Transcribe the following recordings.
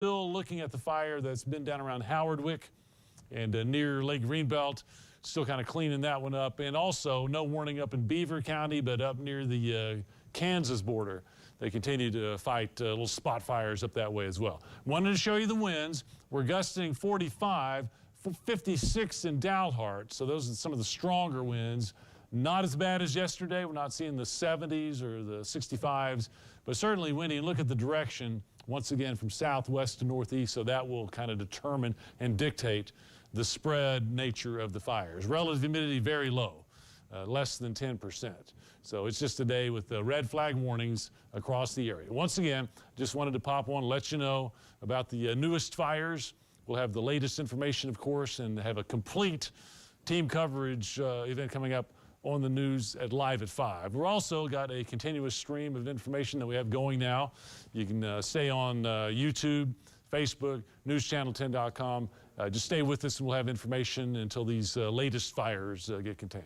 Still looking at the fire that's been down around Howardwick and near Lake Greenbelt. Still kind of cleaning that one up. And also no warning up in Beaver County, but up near the Kansas border. They continue to fight little spot fires up that way as well. Wanted to show you the winds. We're gusting 45, 56 in Dalhart. So those are some of the stronger winds. Not as bad as yesterday. We're not seeing the 70s or the 65s, but certainly windy. And look at the direction, once again, from southwest to northeast. So that will kind of determine and dictate the spread nature of the fires. Relative humidity very low, less than 10%. So it's just a day with the red flag warnings across the area. Once again, just wanted to pop on, let you know about the newest fires. We'll have the latest information, of course, and have a complete team coverage event coming up on the news at Live at 5. We're also got a continuous stream of information that we have going now. You can stay on YouTube, Facebook, NewsChannel10.com. Just stay with us and we'll have information until these latest fires get contained.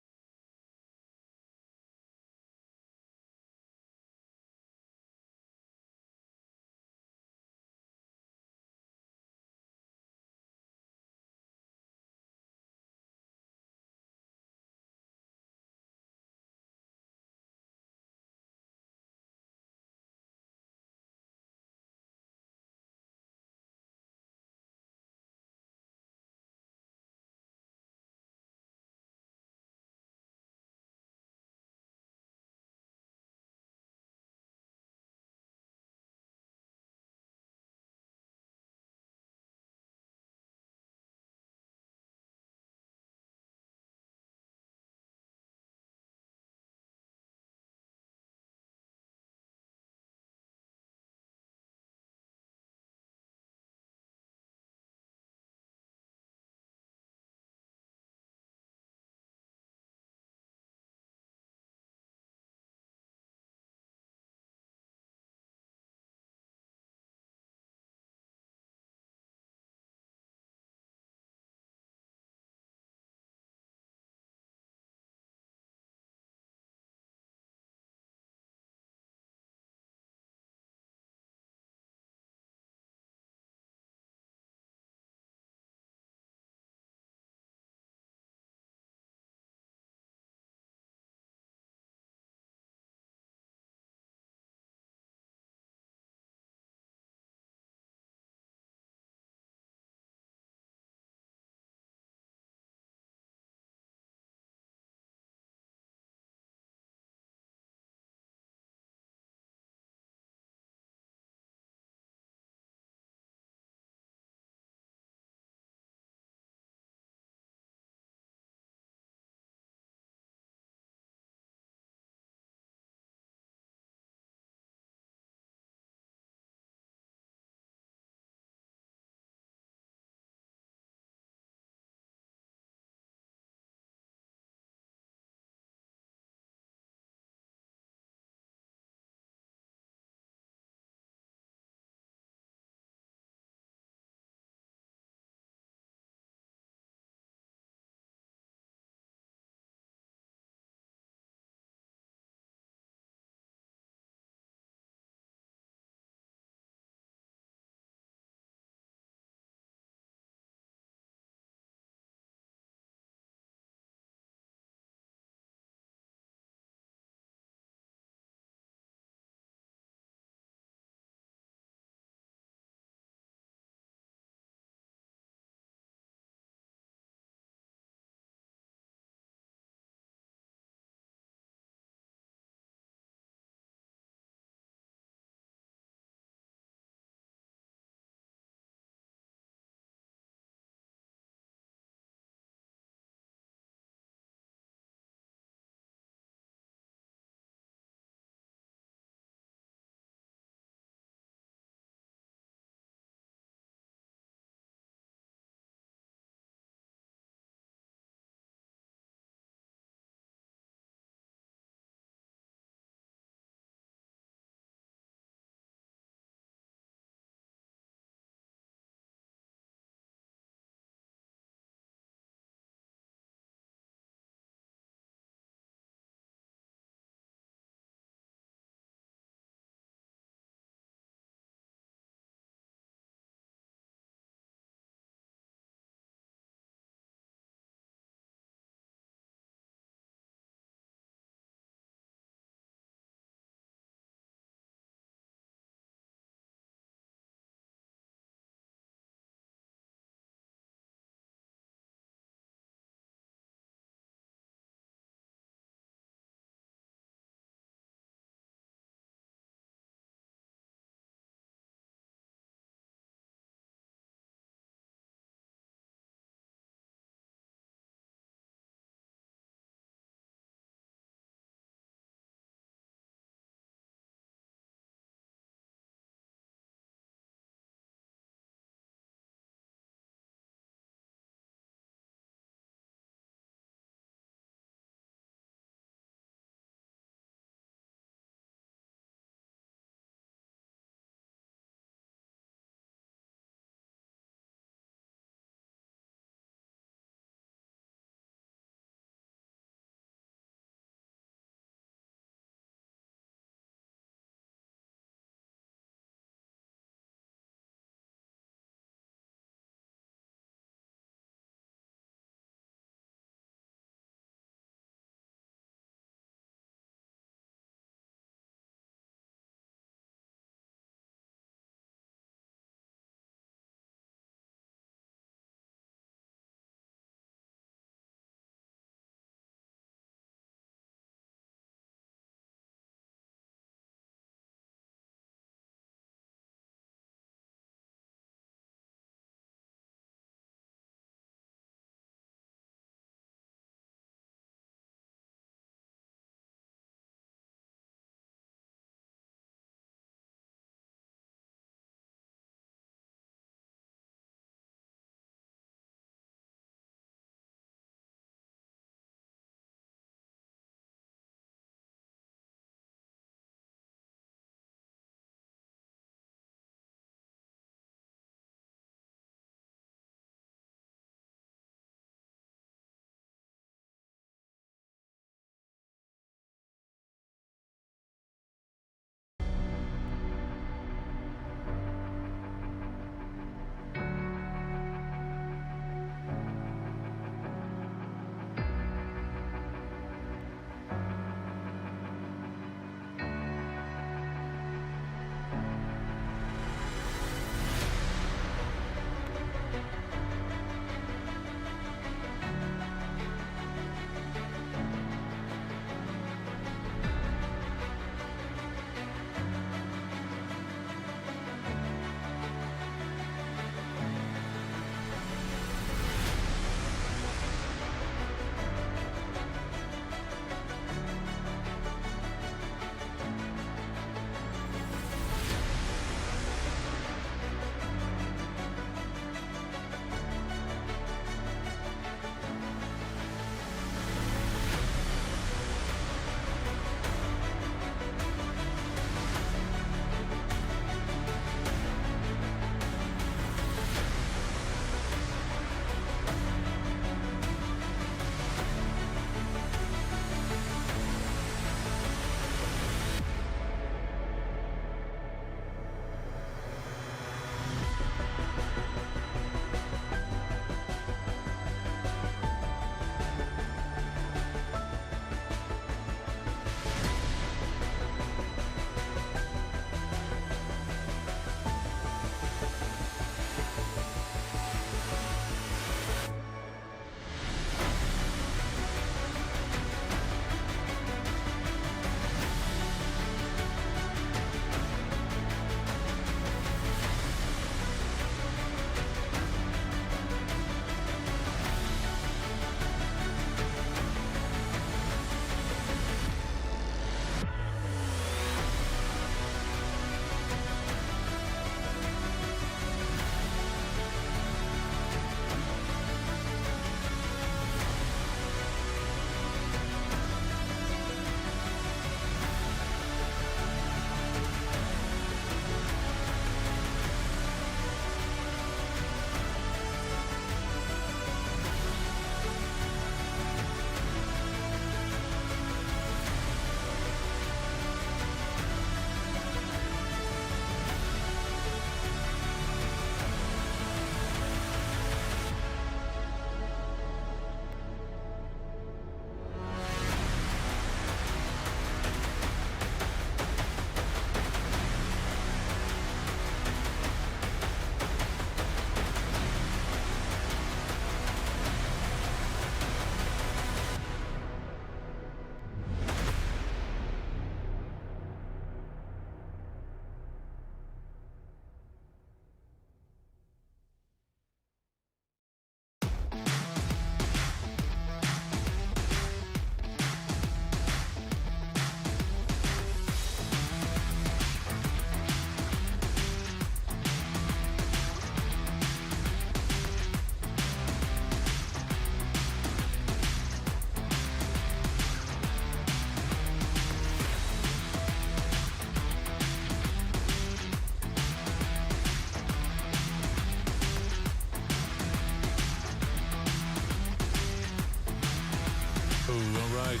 right.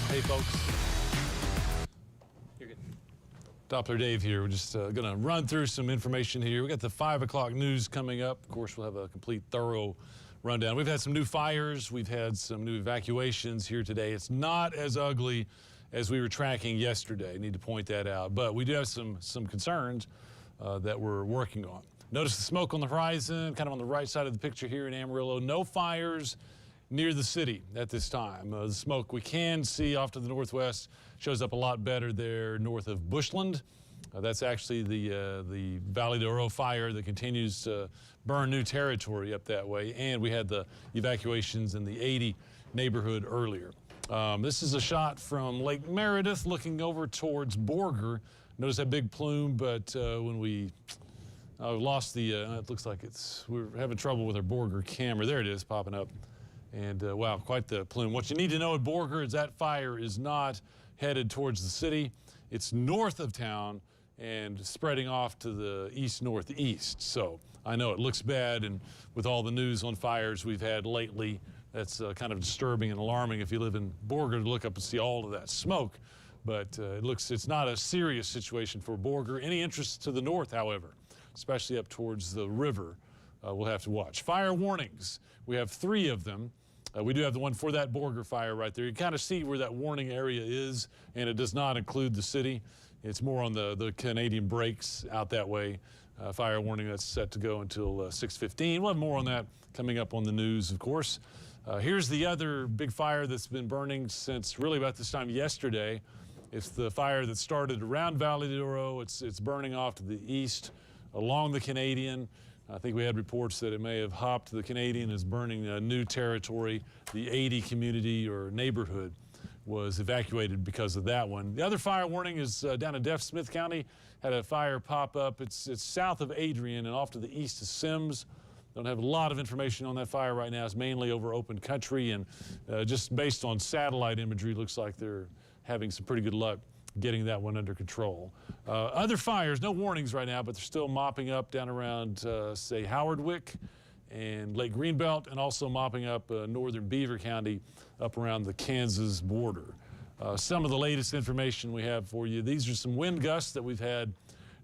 Hey, folks. You're good. Doppler Dave here. We're just going to run through some information here. We got the 5 o'clock news coming up. Of course, we'll have a complete, thorough rundown. We've had some new fires. We've had some new evacuations here today. It's not as ugly as we were tracking yesterday. I need to point that out. But we do have some concerns that we're working on. Notice the smoke on the horizon, kind of on the right side of the picture here in Amarillo. No fires near the city at this time. The smoke we can see off to the northwest shows up a lot better there north of Bushland. That's actually the Valle de Oro fire that continues to burn new territory up that way. And we had the evacuations in the 80 neighborhood earlier. This is a shot from Lake Meredith looking over towards Borger. Notice that big plume, but when we lost the, it looks like we're having trouble with our Borger camera. There it is, popping up. And wow, quite the plume. What you need to know at Borger is that fire is not headed towards the city. It's north of town and spreading off to the east-northeast. So I know it looks bad, and with all the news on fires we've had lately, that's kind of disturbing and alarming if you live in Borger to look up and see all of that smoke. But it's not a serious situation for Borger. Any interest to the north, however, especially up towards the river, we'll have to watch. Fire warnings, we have 3 of them. We do have the one for that Borger fire right there. You kind of see where that warning area is, and it does not include the city. It's more on the Canadian breaks out that way. Fire warning that's set to go until 6:15. We'll have more on that coming up on the news, of course. Here's the other big fire that's been burning since really about this time yesterday. It's the fire that started around Valle de Oro. It's burning off to the east along the Canadian. I think we had reports that it may have hopped the Canadian, is burning new territory. The 80 community or neighborhood was evacuated because of that one. The other fire warning is down in Smith County. Had a fire pop up. It's south of Adrian and off to the east of Sims. Don't have a lot of information on that fire right now. It's mainly over open country, and just based on satellite imagery, looks like they're having some pretty good luck getting that one under control. Other fires, no warnings right now, but they're still mopping up down around, say, Howardwick and Lake Greenbelt, and also mopping up northern Beaver County up around the Kansas border. Some of the latest information we have for you. These are some wind gusts that we've had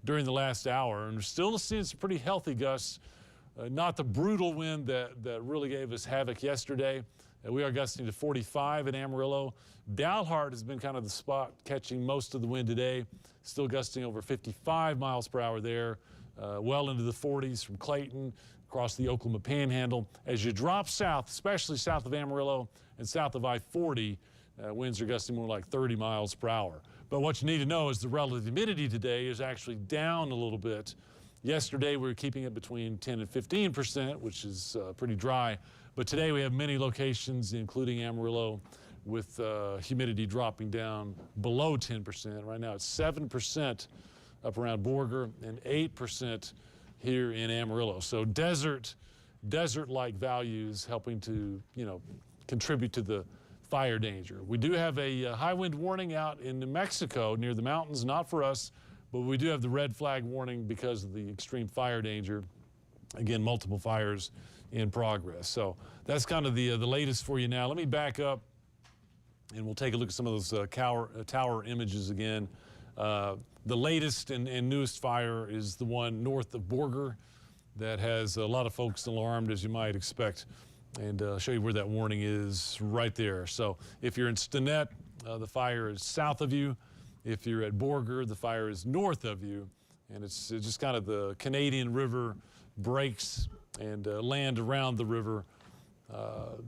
during the last hour, and we're still seeing some pretty healthy gusts. Not the brutal wind that really gave us havoc yesterday. We are gusting to 45 in Amarillo. Dalhart has been kind of the spot catching most of the wind today. Still gusting over 55 miles per hour there, well into the 40s from Clayton across the Oklahoma Panhandle. As you drop south, especially south of Amarillo and south of I-40, winds are gusting more like 30 miles per hour. But what you need to know is the relative humidity today is actually down a little bit. Yesterday, we were keeping it between 10 and 15%, which is pretty dry. But today, we have many locations, including Amarillo, with humidity dropping down below 10%. Right now, it's 7% up around Borger and 8% here in Amarillo. So desert-like values helping to, contribute to the fire danger. We do have a high wind warning out in New Mexico near the mountains, not for us, but we do have the red flag warning because of the extreme fire danger. Again, multiple fires in progress. So that's kind of the latest for you now. Let me back up and we'll take a look at some of those tower images again. The latest and newest fire is the one north of Borger that has a lot of folks alarmed, as you might expect. And I'll show you where that warning is right there. So if you're in Stinnett, the fire is south of you. If you're at Borger, the fire is north of you, and it's just kind of the Canadian River breaks and land around the river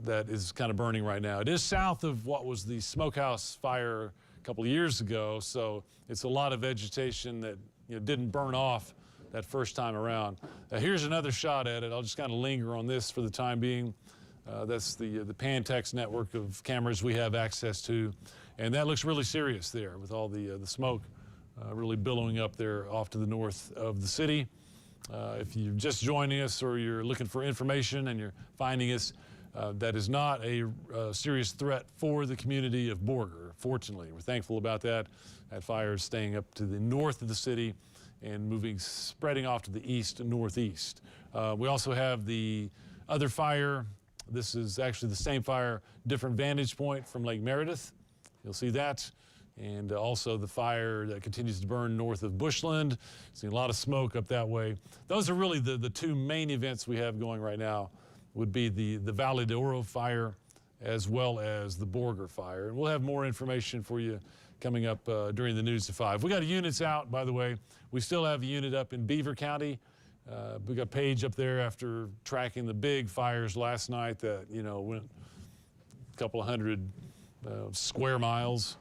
that is kind of burning right now. It is south of what was the smokehouse fire a couple of years ago, so it's a lot of vegetation that didn't burn off that first time around. Here's another shot at it. I'll just kind of linger on this for the time being. That's the Pantex network of cameras we have access to. And that looks really serious there with all the smoke really billowing up there off to the north of the city. If you're just joining us or you're looking for information and you're finding us, that is not a serious threat for the community of Borger. Fortunately, we're thankful about that. That fire is staying up to the north of the city and spreading off to the east and northeast. We also have the other fire This is actually the same fire, different vantage point from Lake Meredith. You'll see that. And also the fire that continues to burn north of Bushland. Seeing a lot of smoke up that way. Those are really the two main events we have going right now, would be the Valle de Oro fire as well as the Borger fire. And we'll have more information for you coming up during the News at 5. We got units out, by the way. We still have a unit up in Beaver County. We got Paige up there after tracking the big fires last night that, you know, went a couple of hundred square miles.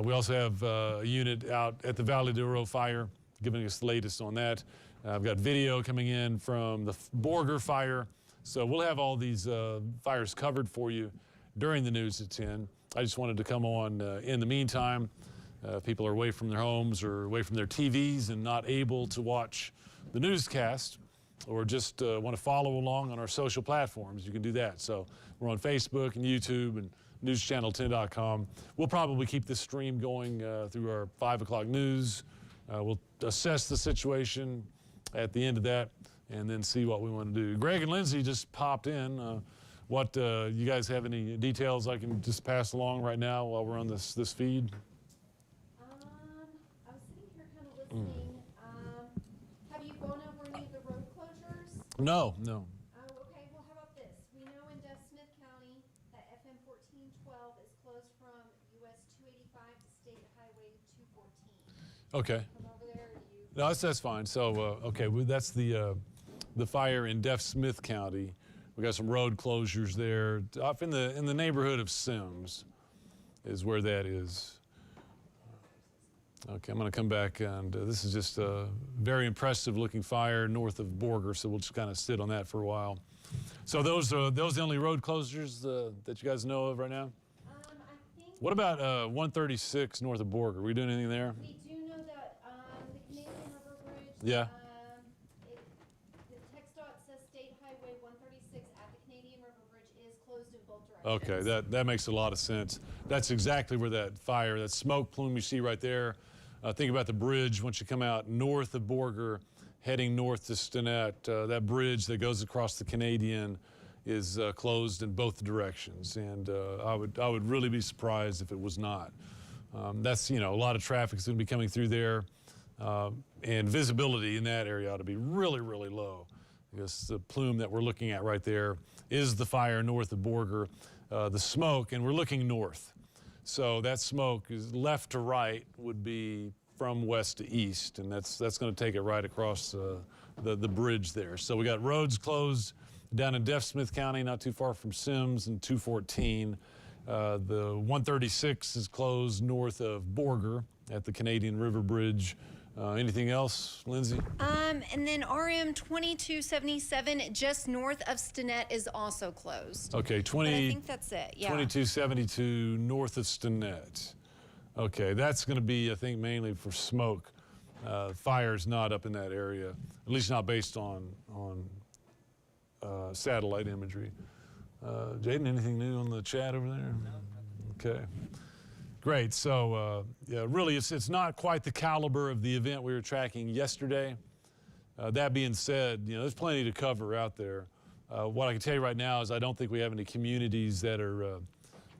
We also have a unit out at the Valle de Oro fire, giving us the latest on that. I've got video coming in from the Borger fire. So we'll have all these fires covered for you during the News at 10. I just wanted to come on in the meantime. People are away from their homes or away from their TVs and not able to watch the newscast, or just want to follow along on our social platforms. You can do that. So we're on Facebook and YouTube and NewsChannel10.com. We'll probably keep this stream going through our 5 o'clock news. We'll assess the situation at the end of that and then see what we want to do. Greg and Lindsay just popped in. You guys have any details I can just pass along right now while we're on this feed? I was sitting here kind of listening. Have you gone over any of the road closures? No. Oh, okay. Well, how about this? We know in Smith County that FM 1412 is closed from US 285 to State Highway 214. Okay. Come over there. No, that's fine. So, okay, that's the fire in Smith County. We got some road closures there, up in the neighborhood of Sims, is where that is. Okay, I'm going to come back, and this is just a very impressive looking fire north of Borger, so we'll just kind of sit on that for a while. So those are the only road closures that you guys know of right now? I think. What about 136 north of Borger? Are we doing anything there? We do know that the Canadian River Bridge. Yeah. The text dot says State Highway 136 at the Canadian River Bridge is closed in both directions. Okay, that makes a lot of sense. That's exactly where that fire, that smoke plume you see right there. Think about the bridge once you come out north of Borger, heading north to Stinnett. That bridge that goes across the Canadian is closed in both directions, and I would really be surprised if it was not. That's, you know, a lot of traffic is going to be coming through there, and visibility in that area ought to be really, really low, because the plume that we're looking at right there is the fire north of Borger, the smoke, and we're looking north. So that smoke is left to right would be from west to east, and that's going to take it right across the bridge there. So we got roads closed down in Smith County, not too far from Sims and 214. The 136 is closed north of Borger at the Canadian River Bridge. Anything else, Lindsay? And then RM 2277 just north of Stinnett is also closed. Okay, I think that's it. Yeah. 2272 north of Stinnett. Okay, that's going to be, I think, mainly for smoke. Fire's not up in that area, at least not based on satellite imagery. Jaden, anything new on the chat over there? Okay. Great. So, yeah, really, it's not quite the caliber of the event we were tracking yesterday. That being said, you know, there's plenty to cover out there. What I can tell you right now is I don't think we have any communities that are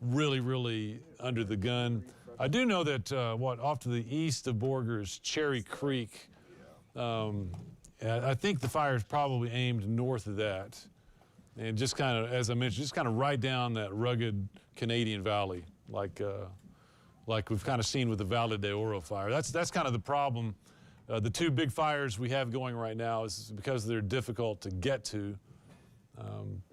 really, really under the gun. I do know that off to the east of Borger is Cherry Creek. I think the fire is probably aimed north of that, and just kind of, as I mentioned, just kind of right down that rugged Canadian valley, like we've kind of seen with the Valle de Oro fire. That's kind of the problem. The two big fires we have going right now is because they're difficult to get to.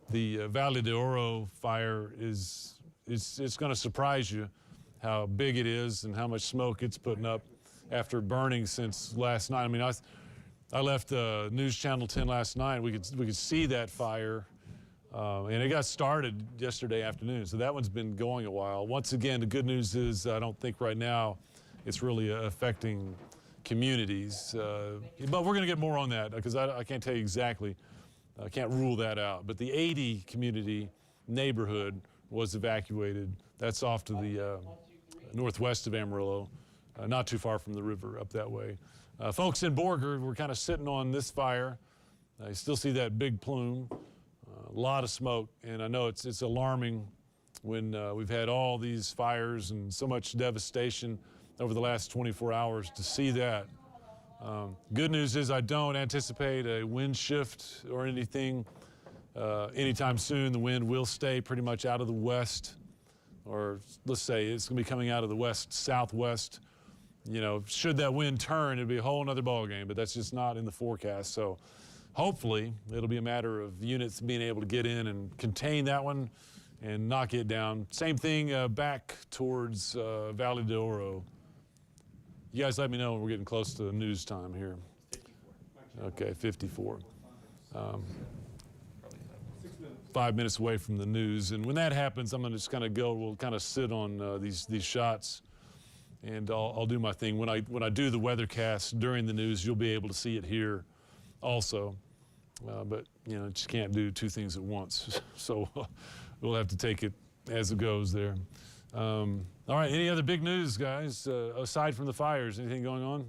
The Valle de Oro fire it's going to surprise you how big it is and how much smoke it's putting up after burning since last night. I mean, I left News Channel 10 last night. We could see that fire. And it got started yesterday afternoon, so that one's been going a while. Once again, the good news is I don't think right now it's really affecting communities. But we're going to get more on that because I can't tell you exactly. I can't rule that out. But the 80 community neighborhood was evacuated. That's off to the northwest of Amarillo, not too far from the river up that way. Folks in Borger, we're kind of sitting on this fire. You still see that big plume. A lot of smoke, and I know it's alarming when we've had all these fires and so much devastation over the last 24 hours to see that. Good news is I don't anticipate a wind shift or anything anytime soon. The wind will stay pretty much out of the west, or let's say it's going to be coming out of the west-southwest. You know, should that wind turn, it'd be a whole nother ballgame, but that's just not in the forecast. So hopefully it'll be a matter of units being able to get in and contain that one and knock it down. Same thing back towards Valle de Oro. You guys let me know when we're getting close to news time here. 54. Okay, 54. 5 minutes away from the news. And when that happens, I'm going to just kind of go, we'll kind of sit on these shots, and I'll do my thing. When I do the weathercast during the news, you'll be able to see it here also. But, you know, just can't do two things at once. So we'll have to take it as it goes there. All right, any other big news, guys, aside from the fires? Anything going on?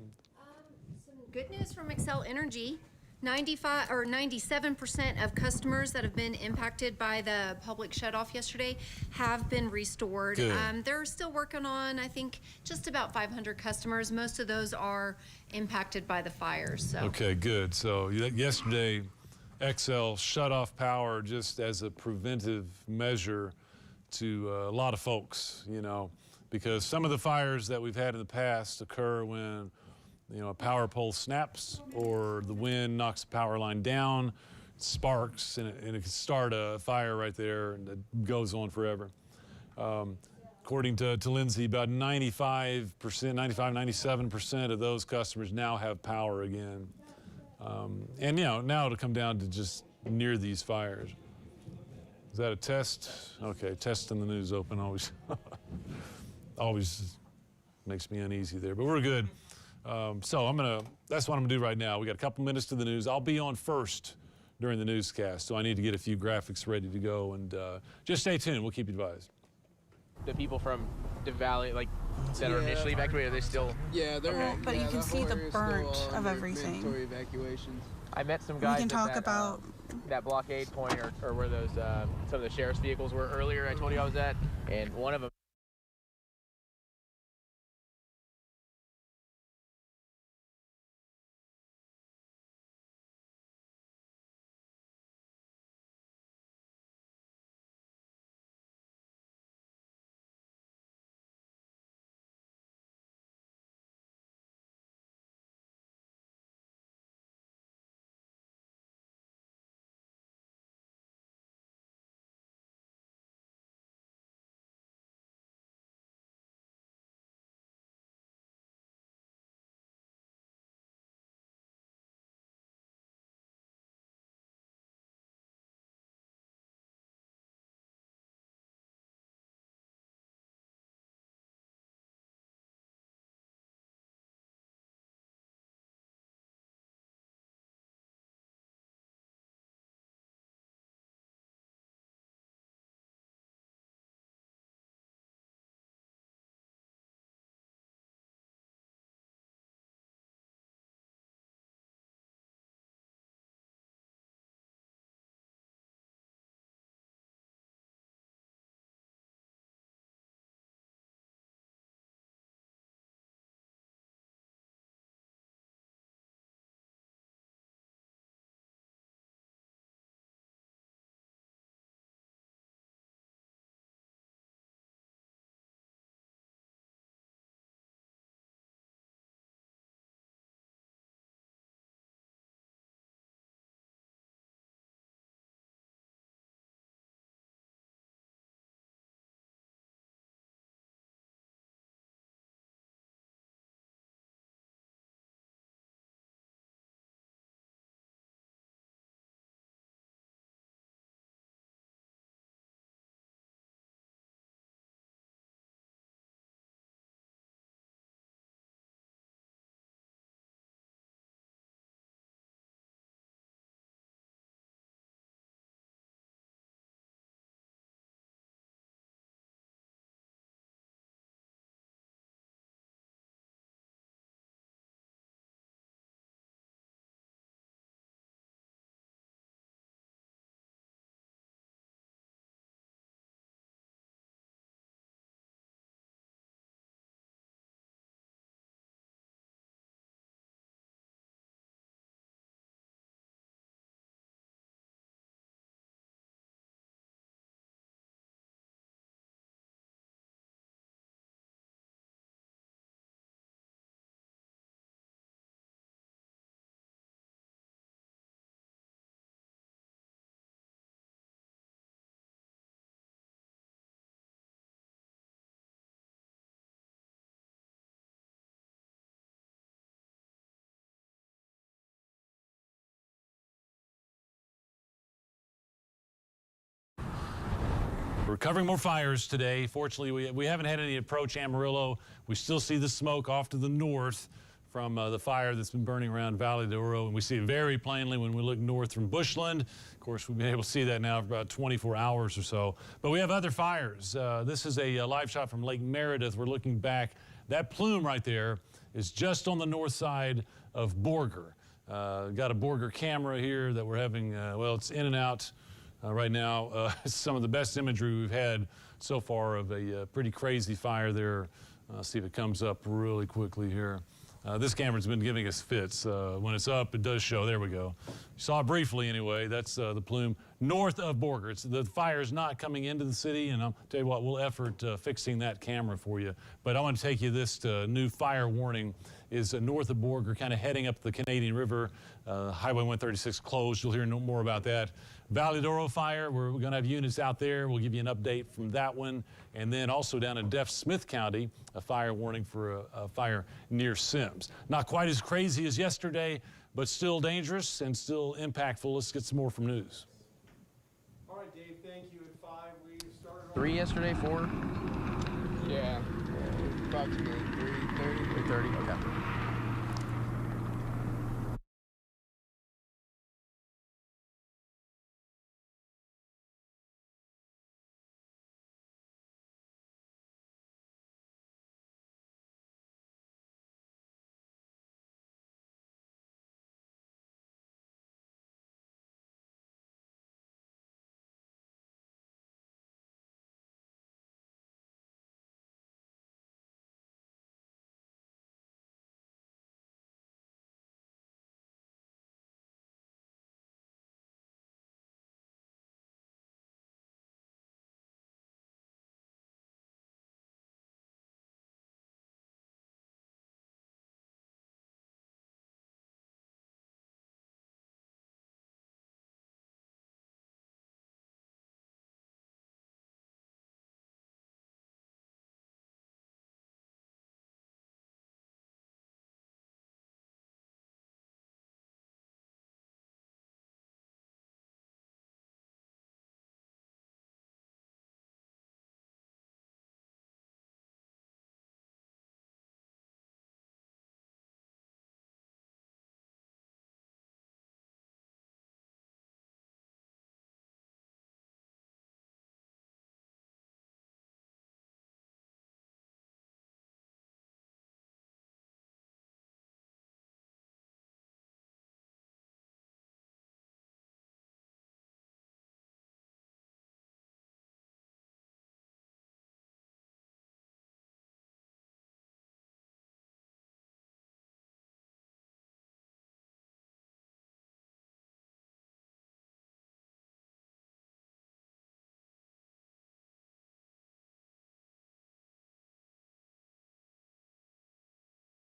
Some good news from Xcel Energy. 97% of customers that have been impacted by the public shutoff yesterday have been restored. Good. They're still working on, I think, just about 500 customers. Most of those are impacted by the fires. So. Okay, good. So yesterday, Xcel shut off power just as a preventive measure to a lot of folks, you know, because some of the fires that we've had in the past occur when, you know, a power pole snaps or the wind knocks the power line down, it sparks, and it can start a fire right there, and it goes on forever. According to Lindsay, about 95%, 97% of those customers now have power again. And, you know, now it'll come down to just near these fires. Is that a test? Okay, testing the news open always always makes me uneasy there, but we're good. So that's what I'm gonna do right now. We got a couple minutes to the news. I'll be on first during the newscast, so I need to get a few graphics ready to go, and just stay tuned. We'll keep you advised. The people from the Valley, like, that are initially evacuated, are they still? Yeah, they're. Okay. But you can see the burnt of everything. Mandatory evacuations. I met some guys We can at talk that, about that blockade point or where those some of the sheriff's vehicles were earlier. I told you I was at, and one of them We're covering more fires today. Fortunately, we haven't had any approach Amarillo. We still see the smoke off to the north from the fire that's been burning around Valle, and we see it very plainly when we look north from Bushland. Of course, we've been able to see that now for about 24 hours or so. But we have other fires. This is a live shot from Lake Meredith. We're looking back. That plume right there is just on the north side of Borger. Got a Borger camera here that we're having, well, it's in and out right now. Some of the best imagery we've had so far of a pretty crazy fire there. See if it comes up really quickly here. This camera's been giving us fits. When it's up, it does show. There we go. You saw it briefly anyway. That's the plume north of Borger. The fire is not coming into the city, and I'll tell you what, we'll effort fixing that camera for you. But I want to take you this new fire warning is north of Borger, kind of heading up the Canadian River. Highway 136 closed. You'll hear no more about that. Valle fire, we're going to have units out there. We'll give you an update from that one. And then also down in Smith County, a fire warning for a fire near Sims. Not quite as crazy as yesterday, but still dangerous and still impactful. Let's get some more from news. All right, Dave, thank you. At 5, we started 3 yesterday, 4? Yeah, approximately 3:30. 3:30, okay.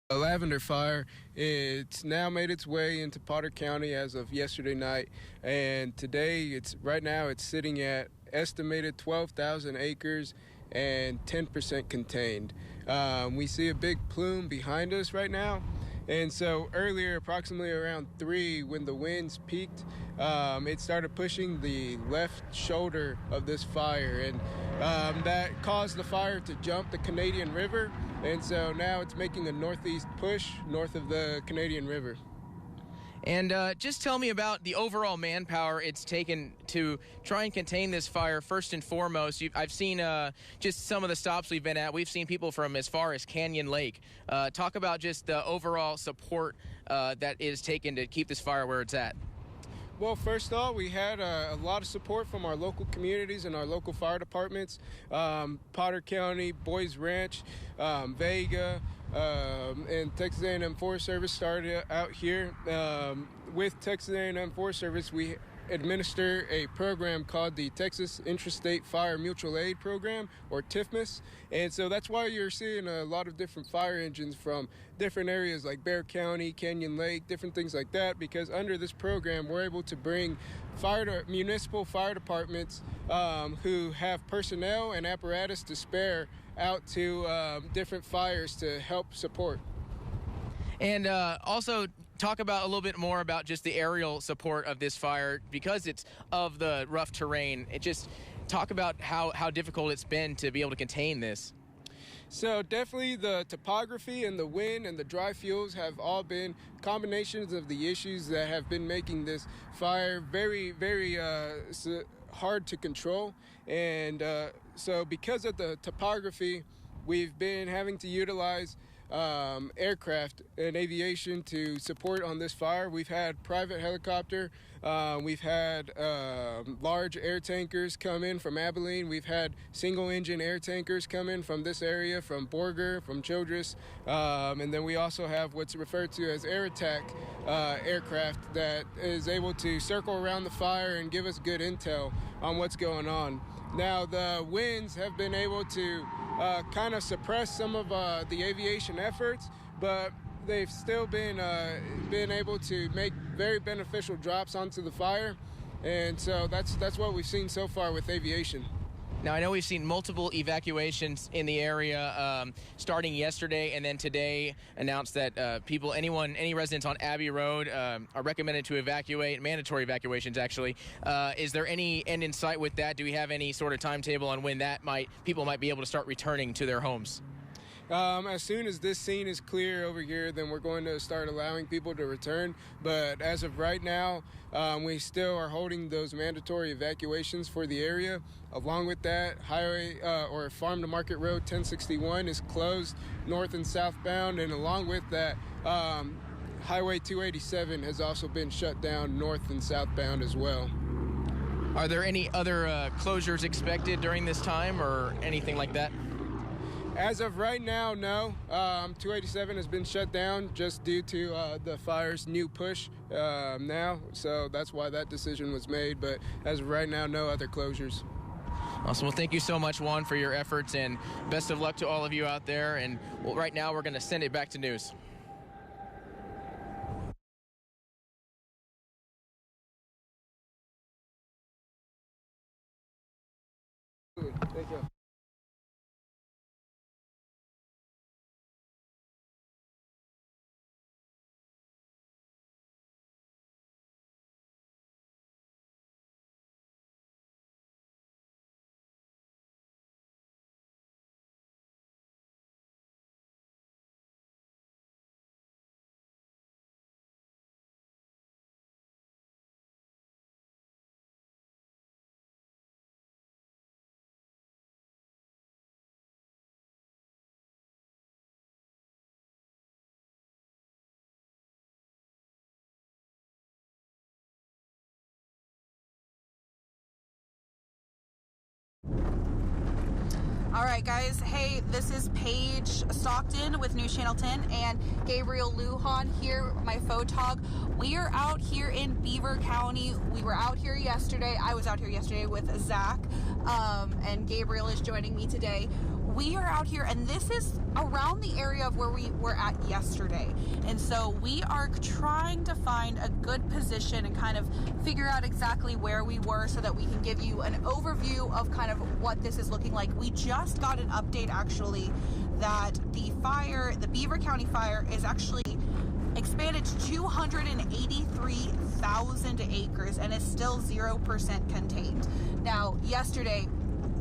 A lavender fire. It's now made its way into Potter County as of yesterday night, and today right now it's sitting at estimated 12,000 acres and 10% contained. We see a big plume behind us right now, and so earlier, approximately around 3, when the winds peaked, it started pushing the left shoulder of this fire, and that caused the fire to jump the Canadian River. And so now it's making a northeast push north of the Canadian River. And just tell me about the overall manpower it's taken to try and contain this fire. First and foremost, I've seen just some of the stops we've been at. We've seen people from as far as Canyon Lake. Talk about just the overall support that is taken to keep this fire where it's at. Well, first off, we had a lot of support from our local communities and our local fire departments. Potter County, Boys Ranch, Vega, and Texas A&M Forest Service started out here. With Texas A&M Forest Service, we administer a program called the Texas Intrastate Fire Mutual Aid Program, or TIFMAS. And so that's why you're seeing a lot of different fire engines from different areas like Beaver County, Canyon Lake, different things like that, because under this program, we're able to bring municipal fire departments who have personnel and apparatus to spare out to different fires to help support. And also talk about a little bit more about just the aerial support of this fire, because it's of the rough terrain. It just talk about how difficult it's been to be able to contain this. So definitely the topography and the wind and the dry fuels have all been combinations of the issues that have been making this fire very, very hard to control. And so because of the topography, we've been having to utilize aircraft and aviation to support on this fire. We've had private helicopter, we've had large air tankers come in from Abilene, we've had single engine air tankers come in from this area, from Borger, from Childress, and then we also have what's referred to as air attack aircraft that is able to circle around the fire and give us good intel on what's going on. Now the winds have been able to kind of suppress some of the aviation efforts, but they've still been able to make very beneficial drops onto the fire, and so that's what we've seen so far with aviation. Now, I know we've seen multiple evacuations in the area starting yesterday, and then today announced that any residents on Abbey Road are recommended to evacuate, mandatory evacuations actually. Is there any end in sight with that? Do we have any sort of timetable on when people might be able to start returning to their homes? As soon as this scene is clear over here, then we're going to start allowing people to return. But as of right now, we still are holding those mandatory evacuations for the area. Along with that, highway or Farm to Market Road 1061 is closed north and southbound, and along with that, Highway 287 has also been shut down north and southbound as well. Are there any other closures expected during this time or anything like that? As of right now, no. 287 has been shut down just due to the fire's new push now, so that's why that decision was made. But as of right now, no other closures. Awesome. Well, thank you so much, Juan, for your efforts, and best of luck to all of you out there. And right now, we're going to send it back to news. Thank you. All right, guys. Hey, this is Paige Stockton with NewsChannel 10 and Gabriel Lujan here, my photog. We are out here in Beaver County. We were out here yesterday. I was out here yesterday with Zach, and Gabriel is joining me today. We are out here, and this is around the area of where we were at yesterday. And so we are trying to find a good position and kind of figure out exactly where we were so that we can give you an overview of kind of what this is looking like. We just got an update, actually, that the fire, the Beaver County fire, is actually expanded to 283,000 acres and is still 0% contained. Now, yesterday,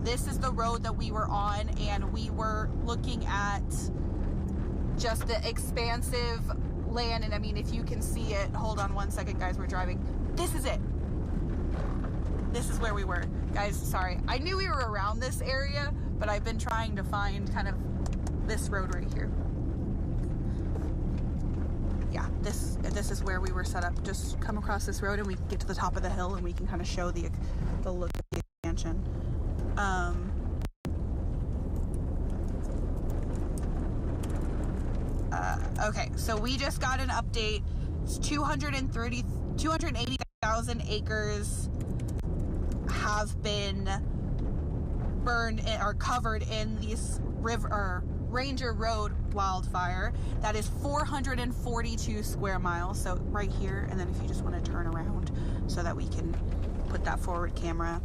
this is the road that we were on, and we were looking at just the expansive land. And I mean, if you can see it, hold on one second, guys, we're driving. This is it. This is where we were. Guys, sorry. I knew we were around this area, but I've been trying to find kind of this road right here. Yeah, this is where we were set up. Just come across this road and we can get to the top of the hill and we can kind of show the look of the expansion. Okay, so we just got an update. It's 280,000 acres have been burned or covered in this Ranger Road wildfire. That is 442 square miles. So right here, and then if you just want to turn around so that we can put that forward camera.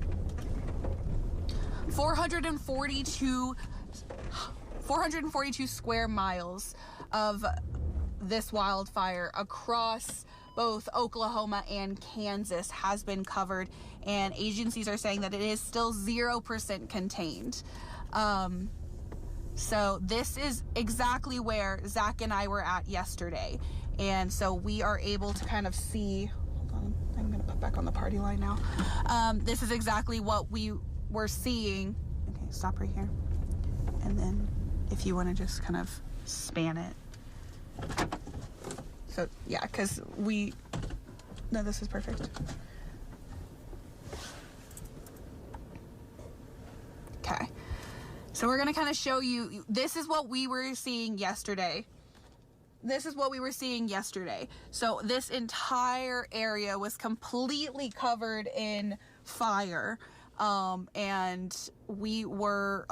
442 square miles of this wildfire across both Oklahoma and Kansas has been covered, and agencies are saying that it is still 0% contained. So this is exactly where Zach and I were at yesterday. And so we are able to kind of see, hold on, I'm gonna put back on the party line now. This is exactly what we were seeing. Okay, stop right here. And then if you wanna just kind of span it. So yeah, because no, this is perfect. Okay. So we're going to kind of show you, this is what we were seeing yesterday. This is what we were seeing yesterday. So this entire area was completely covered in fire. And we were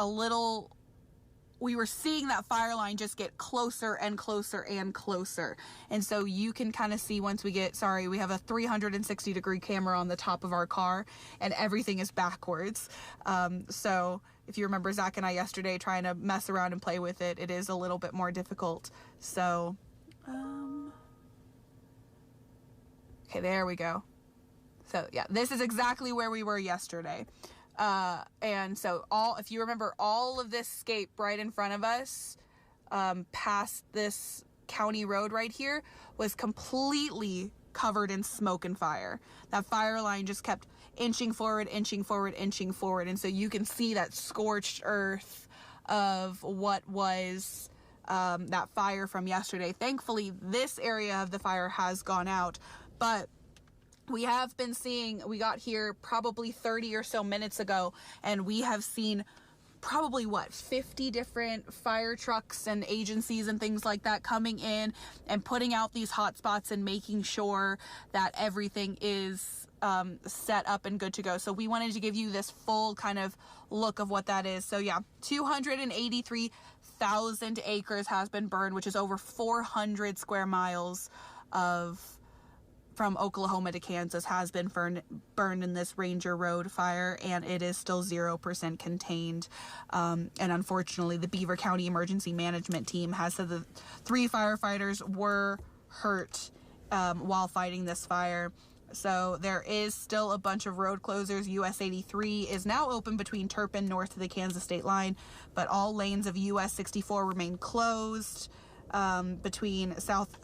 seeing that fire line just get closer and closer and closer. And so you can kind of see once we have a 360-degree camera on the top of our car, and everything is backwards. So if you remember Zach and I yesterday trying to mess around and play with it, it is a little bit more difficult. So, okay, there we go. So yeah, this is exactly where we were yesterday. And so if you remember, all of this scape right in front of us, past this county road right here, was completely covered in smoke and fire. That fire line just kept inching forward, inching forward, inching forward. And so you can see that scorched earth of what was, that fire from yesterday. Thankfully, this area of the fire has gone out, but we have been seeing, we got here probably 30 or so minutes ago, and we have seen probably 50 different fire trucks and agencies and things like that coming in and putting out these hot spots and making sure that everything is set up and good to go. So we wanted to give you this full kind of look of what that is. So yeah, 283,000 acres has been burned, which is over 400 square miles from Oklahoma to Kansas has been burned in this Ranger Road fire, and it is still 0% contained. And unfortunately, the Beaver County Emergency Management Team has said that 3 firefighters were hurt while fighting this fire. So there is still a bunch of road closures. US 83 is now open between Turpin north to the Kansas state line, but all lanes of US 64 remain closed between South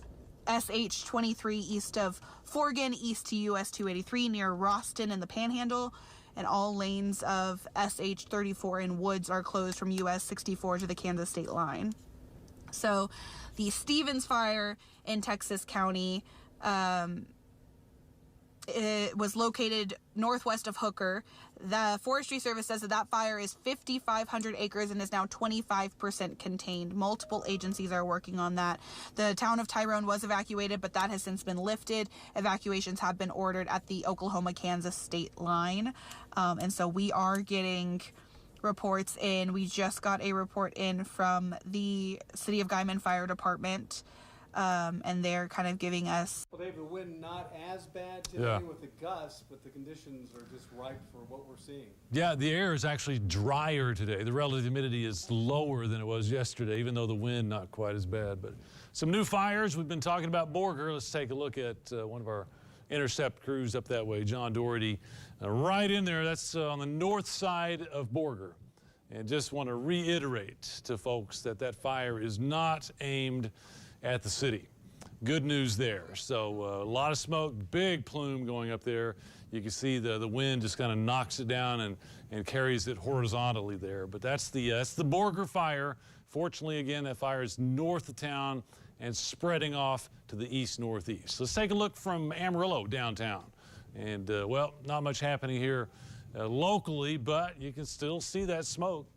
SH 23 east of Forgan, east to US 283 near Roston in the Panhandle, and all lanes of SH 34 in Woods are closed from US 64 to the Kansas state line. So the Stevens fire in Texas County, it was located northwest of Hooker. The Forestry Service says that fire is 5,500 acres and is now 25% contained. Multiple agencies are working on that. The town of Tyrone was evacuated, but that has since been lifted. Evacuations have been ordered at the Oklahoma-Kansas state line. And so we are getting reports in. We just got a report in from the City of Guyman Fire Department. And they're kind of giving us... Well, Dave, the wind not as bad today with the gusts, but the conditions are just ripe for what we're seeing. Yeah, the air is actually drier today. The relative humidity is lower than it was yesterday, even though the wind not quite as bad. But some new fires. We've been talking about Borger. Let's take a look at one of our intercept crews up that way, John Doherty. Right in there, that's on the north side of Borger. And just want to reiterate to folks that that fire is not aimed at the city. Good news there. So a lot of smoke, big plume going up there. You can see the wind just kind of knocks it down and carries it horizontally there. But that's the Borger fire. Fortunately, again, that fire is north of town and spreading off to the east-northeast. Let's take a look from Amarillo downtown. And well, not much happening here locally, but you can still see that smoke.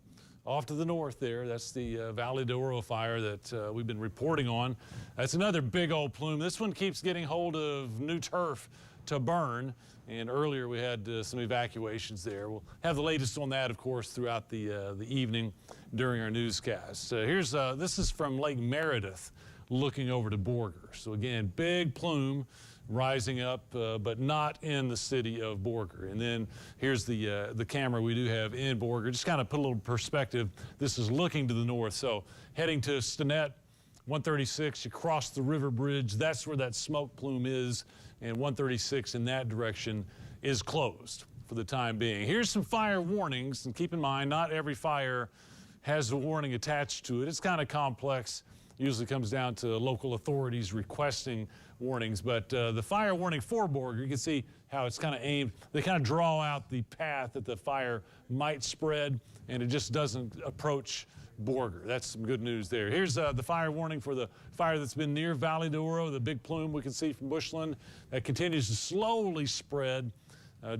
Off to the north there, that's the Valle de Oro fire that we've been reporting on. That's another big old plume. This one keeps getting hold of new turf to burn. And earlier we had some evacuations there. We'll have the latest on that, of course, throughout the evening during our newscast. This is from Lake Meredith looking over to Borger. So again, big plume rising up, but not in the city of Borger. And then here's the camera we do have in Borger. Just kind of put a little perspective. This is looking to the north. So heading to Stinnett 136, you cross the river bridge. That's where that smoke plume is, and 136 in that direction is closed for the time being. Here's some fire warnings, and keep in mind, not every fire has a warning attached to it. It's kind of complex. Usually comes down to local authorities requesting warnings, but the fire warning for Borger, you can see how it's kind of aimed. They kind of draw out the path that the fire might spread, and it just doesn't approach Borger. That's some good news there. Here's the fire warning for the fire that's been near Valle, the big plume we can see from Bushland that continues to slowly spread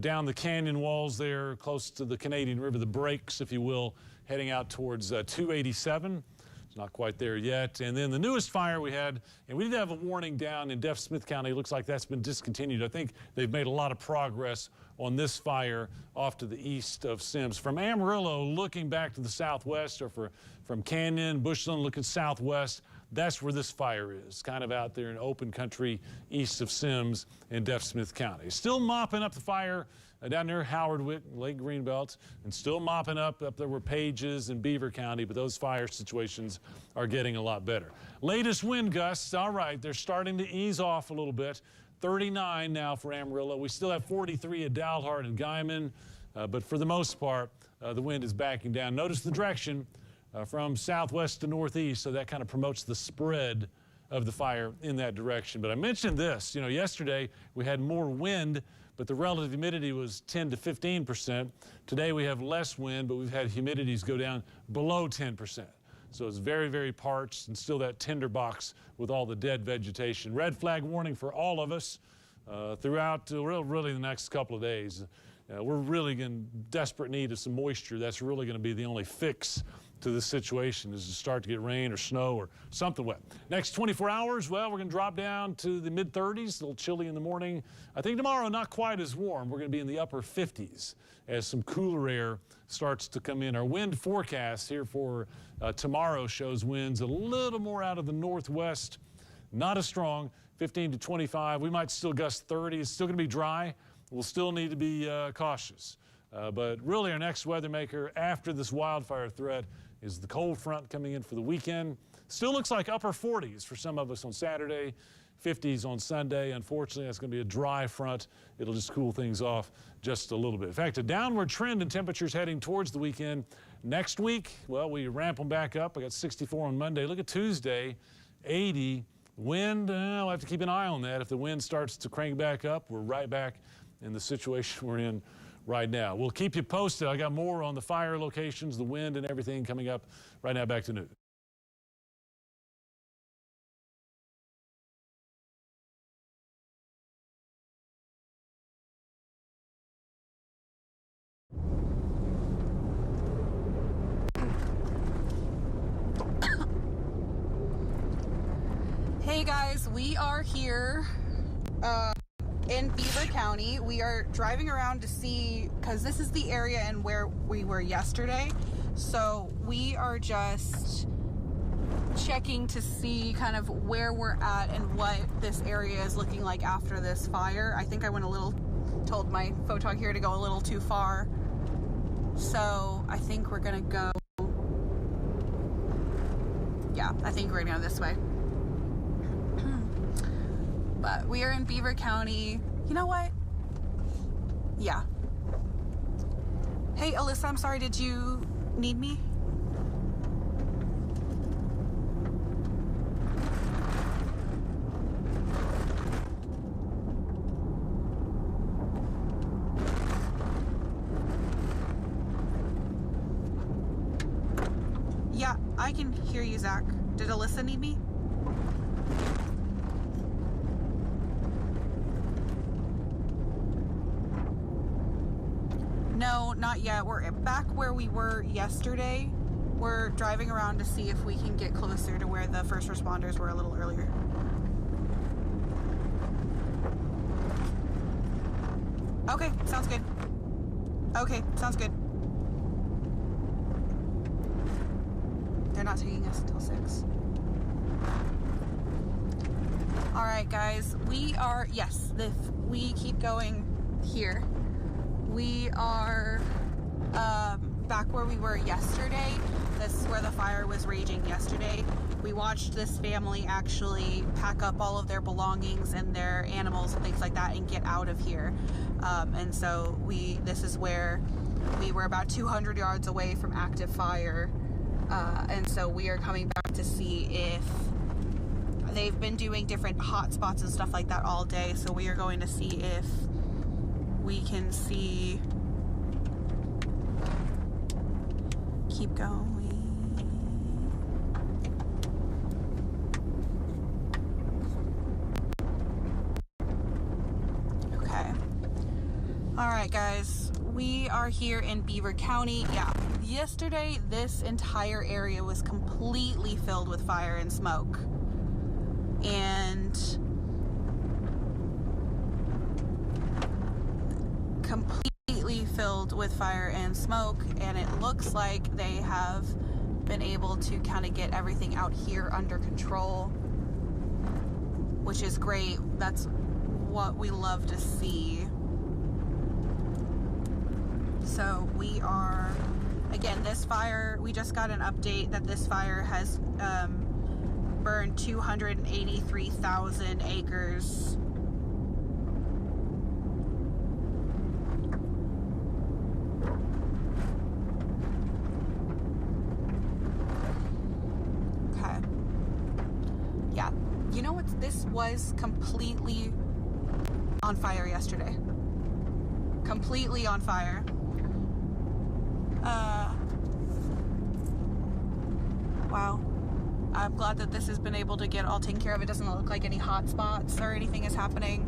down the canyon walls there close to the Canadian River, the breaks, if you will, heading out towards 287. It's not quite there yet. And then the newest fire we had, and we did have a warning down in Smith County. It looks like that's been discontinued. I think they've made a lot of progress on this fire off to the east of Sims. From Amarillo, looking back to the southwest, or from Canyon, Bushland, looking southwest, that's where this fire is, kind of out there in open country east of Sims in Smith County. Still mopping up the fire down near Howardwick, Lake Greenbelt, and still mopping up there where Pages and Beaver County, but those fire situations are getting a lot better. Latest wind gusts, all right, they're starting to ease off a little bit. 39 now for Amarillo. We still have 43 at Dalhart and Guyman, but for the most part, the wind is backing down. Notice the direction from southwest to northeast, so that kind of promotes the spread of the fire in that direction. But I mentioned this, yesterday we had more wind, but the relative humidity was 10 to 15%. Today we have less wind, but we've had humidities go down below 10%. So it's very, very parched and still that tinderbox with all the dead vegetation. Red flag warning for all of us throughout really the next couple of days. We're really in desperate need of some moisture. That's really going to be the only fix to the situation, is to start to get rain or snow or something wet. Next 24 hours, well, we're going to drop down to the mid-30s, a little chilly in the morning. I think tomorrow not quite as warm. We're going to be in the upper 50s as some cooler air starts to come in. Our wind forecast here for tomorrow shows winds a little more out of the northwest, not as strong, 15 to 25. We might still gust 30. It's still going to be dry. We'll still need to be cautious. But really our next weather maker after this wildfire threat is the cold front coming in for the weekend. Still looks like upper 40s for some of us on Saturday, 50s on Sunday. Unfortunately, that's going to be a dry front. It'll just cool things off just a little bit. In fact, a downward trend in temperatures heading towards the weekend. Next week, well, we ramp them back up. I got 64 on Monday. Look at Tuesday, 80. Wind, we'll have to keep an eye on that. If the wind starts to crank back up, we're right back in the situation we're in right now. We'll keep you posted. I got more on the fire locations, the wind, and everything coming up right now. Back to news. Hey guys, we are here in Beaver County. We are driving around to see, because this is the area and where we were yesterday. So we are just checking to see kind of where we're at and what this area is looking like after this fire. I think I went told my photog here to go a little too far. So I think we're gonna go, yeah, I think we're gonna go this way. But we are in Beaver County. You know what? Yeah. Hey, Alyssa, I'm sorry, did you need me? Yeah, I can hear you, Zach. Did Alyssa need me? No, not yet. We're back where we were yesterday. We're driving around to see if we can get closer to where the first responders were a little earlier. Okay, sounds good. Okay, sounds good. They're not taking us until 6. All right, guys, we are, yes, we keep going here. We are back where we were yesterday. this is where the fire was raging yesterday. We watched this family actually pack up all of their belongings and their animals and things like that and get out of here. And so this is where we were about 200 yards away from active fire. And so we are coming back to see if they've been doing different hot spots and stuff like that all day. So we are going to see if we can see. Keep going. Okay. All right, guys. We are here in Beaver County. Yeah. Yesterday, this entire area was completely filled with fire and smoke. And completely filled with fire and smoke, and it looks like they have been able to kind of get everything out here under control, which is great. That's what we love to see. So we are, again, this fire, we just got an update that this fire has burned 283,000 acres. Okay. Yeah. You know what? This was completely on fire yesterday. Completely on fire. Wow. I'm glad that this has been able to get all taken care of. It doesn't look like any hot spots or anything is happening.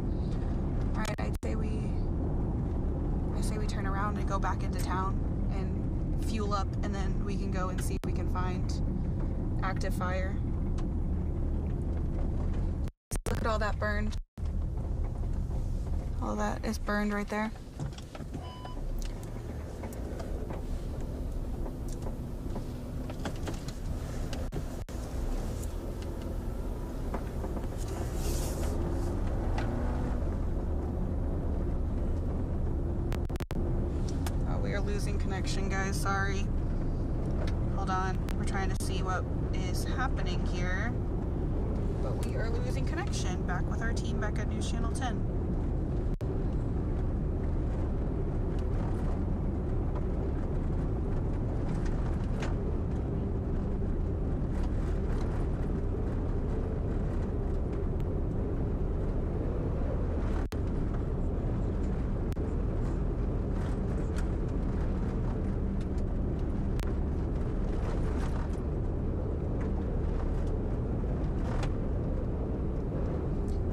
All right, I say we turn around and go back into town and fuel up, and then we can go and see if we can find active fire. Look at all that burned. All that is burned right there. Losing connection, guys. Sorry. Hold on. We're trying to see what is happening here. But we are losing connection. Back with our team back at NewsChannel 10.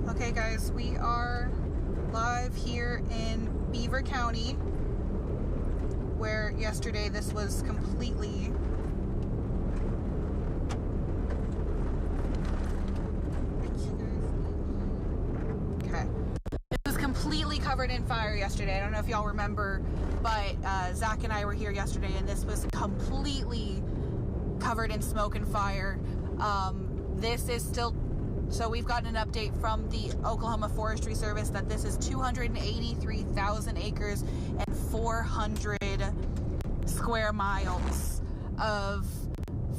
Okay, guys, we are live here in Beaver County, where yesterday this was completely covered in fire yesterday. I don't know if y'all remember, but Zach and I were here yesterday, and this was completely covered in smoke and fire. This is still. So we've gotten an update from the Oklahoma Forestry Service that this is 283,000 acres and 400 square miles of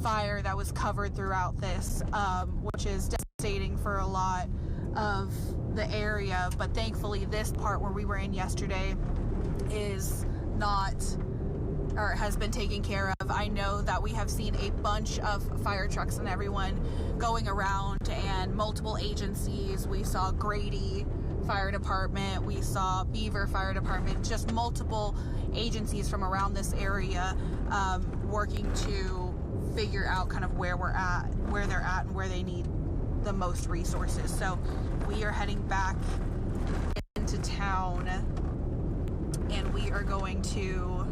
fire that was covered throughout this, which is devastating for a lot of the area. But thankfully, this part where we were in yesterday is not, or has been taken care of. I know that we have seen a bunch of fire trucks and everyone going around, and multiple agencies. We saw Grady Fire Department, we saw Beaver Fire Department, just multiple agencies from around this area working to figure out kind of where we're at, where they're at, and where they need the most resources. So we are heading back into town, and we are going to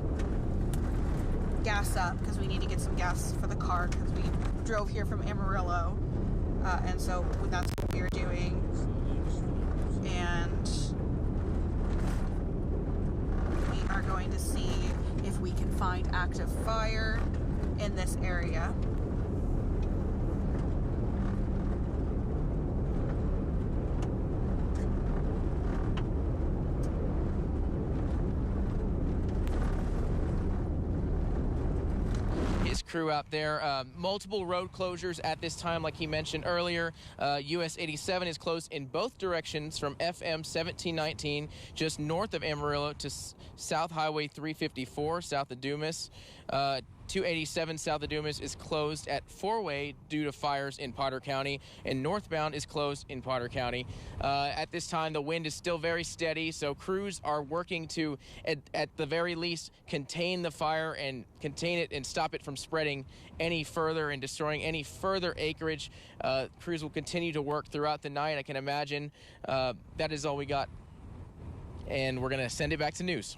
gas up because we need to get some gas for the car because we drove here from Amarillo, and so that's what we are doing. And we are going to see if we can find active fire in this area. crew out there. Multiple road closures at this time, like he mentioned earlier. US 87 is closed in both directions from FM 1719, just north of Amarillo, to South Highway 354, south of Dumas. 287 south of Dumas is closed at four-way due to fires in Potter County, and northbound is closed in Potter County. At this time, the wind is still very steady, so crews are working to, at the very least, contain the fire and contain it and stop it from spreading any further and destroying any further acreage. Crews will continue to work throughout the night, I can imagine. That is all we got, and we're going to send it back to news.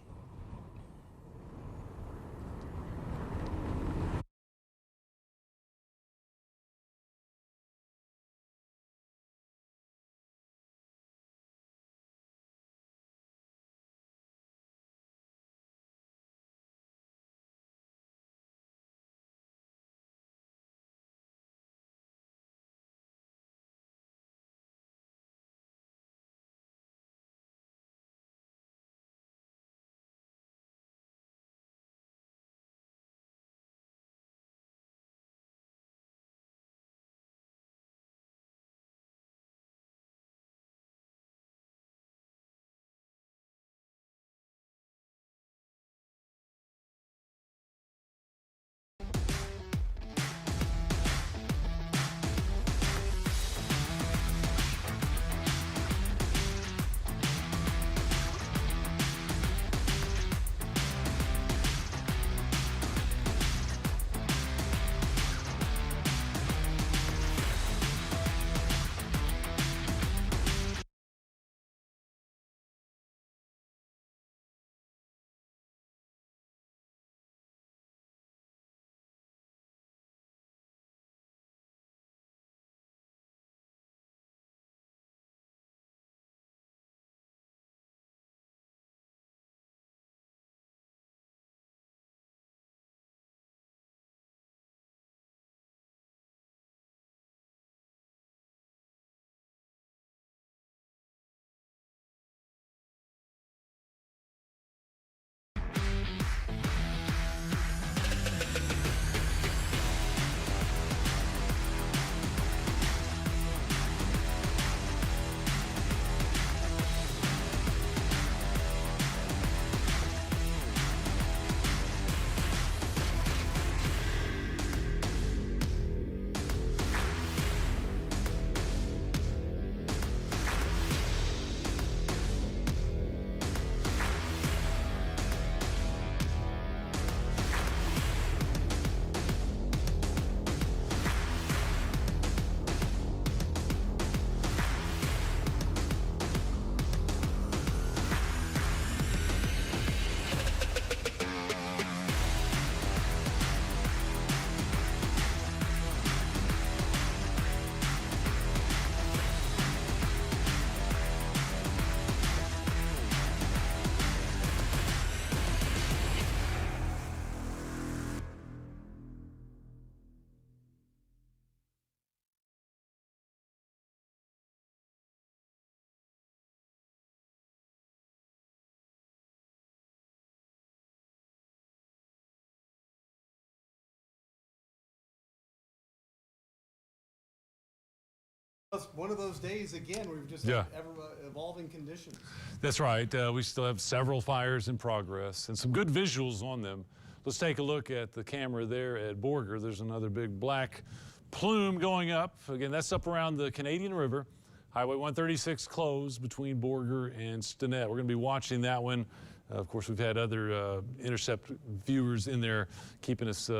One of those days again where we've just Yeah. had evolving conditions. That's right. We still have several fires in progress and some good visuals on them. Let's take a look at the camera there at Borger. There's another big black plume going up. Again, that's up around the Canadian River. Highway 136 closed between Borger and Stinnett. We're going to be watching that one. Of course, we've had other Intercept viewers in there keeping us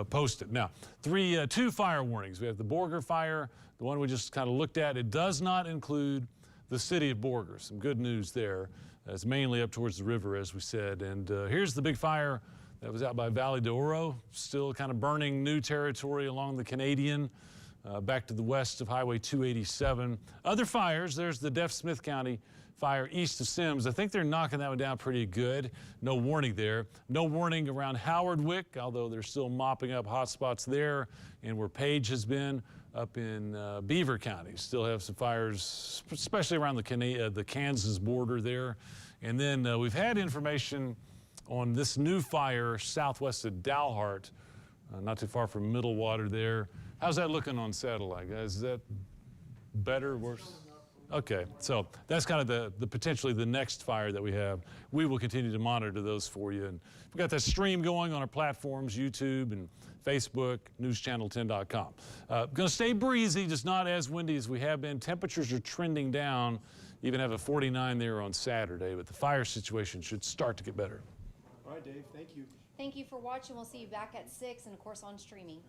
posted. Now, two fire warnings. We have the Borger fire, the one we just kind of looked at. It does not include the city of Borger. Some good news there. It's mainly up towards the river, as we said. And here's the big fire that was out by Valle de Oro, still kind of burning new territory along the Canadian, back to the west of Highway 287. Other fires, there's the Smith County fire east of Sims. I think they're knocking that one down pretty good. No warning there. No warning around Howard Wick, although they're still mopping up hot spots there. And where Page has been up in Beaver County. Still have some fires, especially around the Kansas border there. And then we've had information on this new fire southwest of Dalhart, not too far from Middle Water there. How's that looking on satellite, guys? Is that better or worse? Okay, so that's kind of the potentially the next fire that we have. We will continue to monitor those for you. And we've got that stream going on our platforms, YouTube and Facebook, NewsChannel10.com. Going to stay breezy, just not as windy as we have been. Temperatures are trending down. Even have a 49 there on Saturday, but the fire situation should start to get better. All right, Dave, thank you. Thank you for watching. We'll see you back at 6 and of course on streaming.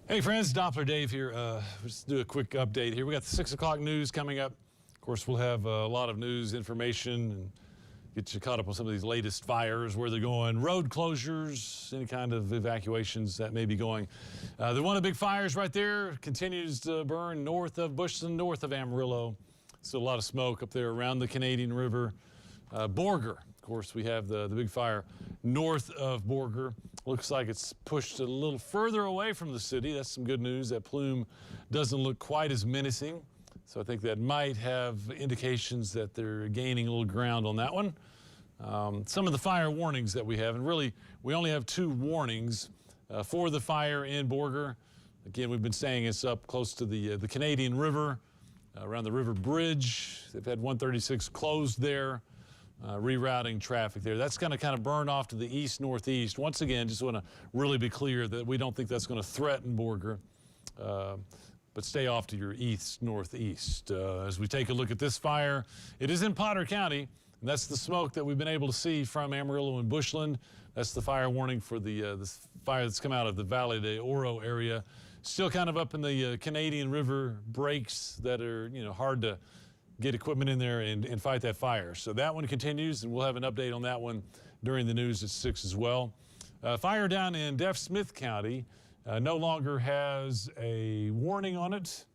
Hey friends, Doppler Dave here. Let's do a quick update here. We got the 6 o'clock news coming up. Of course, we'll have a lot of news information and get you caught up on some of these latest fires, where they're going, road closures, any kind of evacuations that may be going. The one of the big fires right there continues to burn north of Bushland, north of Amarillo. Still a lot of smoke up there around the Canadian River. Borger, of course, we have the big fire north of Borger. Looks like it's pushed a little further away from the city. That's some good news. That plume doesn't look quite as menacing. So I think that might have indications that they're gaining a little ground on that one. Some of the fire warnings that we have, and really we only have 2 warnings for the fire in Borger. Again, we've been saying it's up close to the Canadian River, around the river bridge. They've had 136 closed there. Rerouting traffic there. That's going to kind of burn off to the east-northeast. Once again, just want to really be clear that we don't think that's going to threaten Borger, but stay off to your east-northeast. As we take a look at this fire, it is in Potter County, and that's the smoke that we've been able to see from Amarillo and Bushland. That's the fire warning for the fire that's come out of the Valle de Oro area. Still kind of up in the Canadian River breaks that are, hard to get equipment in there and fight that fire. So that one continues, and we'll have an update on that one during the news at 6 as well. Fire down in Smith County no longer has a warning on it.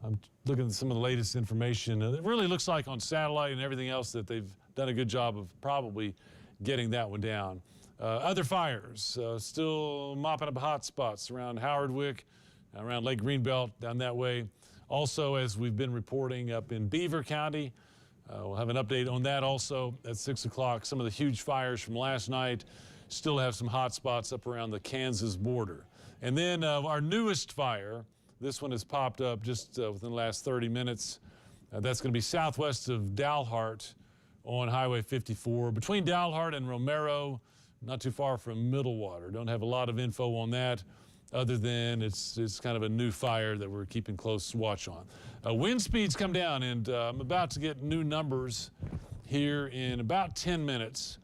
I'm looking at some of the latest information. It really looks like on satellite and everything else that they've done a good job of probably getting that one down. Other fires still mopping up hot spots around Howardwick, around Lake Greenbelt, down that way. Also, as we've been reporting up in Beaver County, we'll have an update on that also at 6 o'clock. Some of the huge fires from last night still have some hot spots up around the Kansas border. And then our newest fire, this one has popped up just within the last 30 minutes. That's going to be southwest of Dalhart on Highway 54, between Dalhart and Romero, not too far from Middlewater. Don't have a lot of info on that, other than it's kind of a new fire that we're keeping close watch on. Wind speeds come down, and I'm about to get new numbers here in about 10 minutes.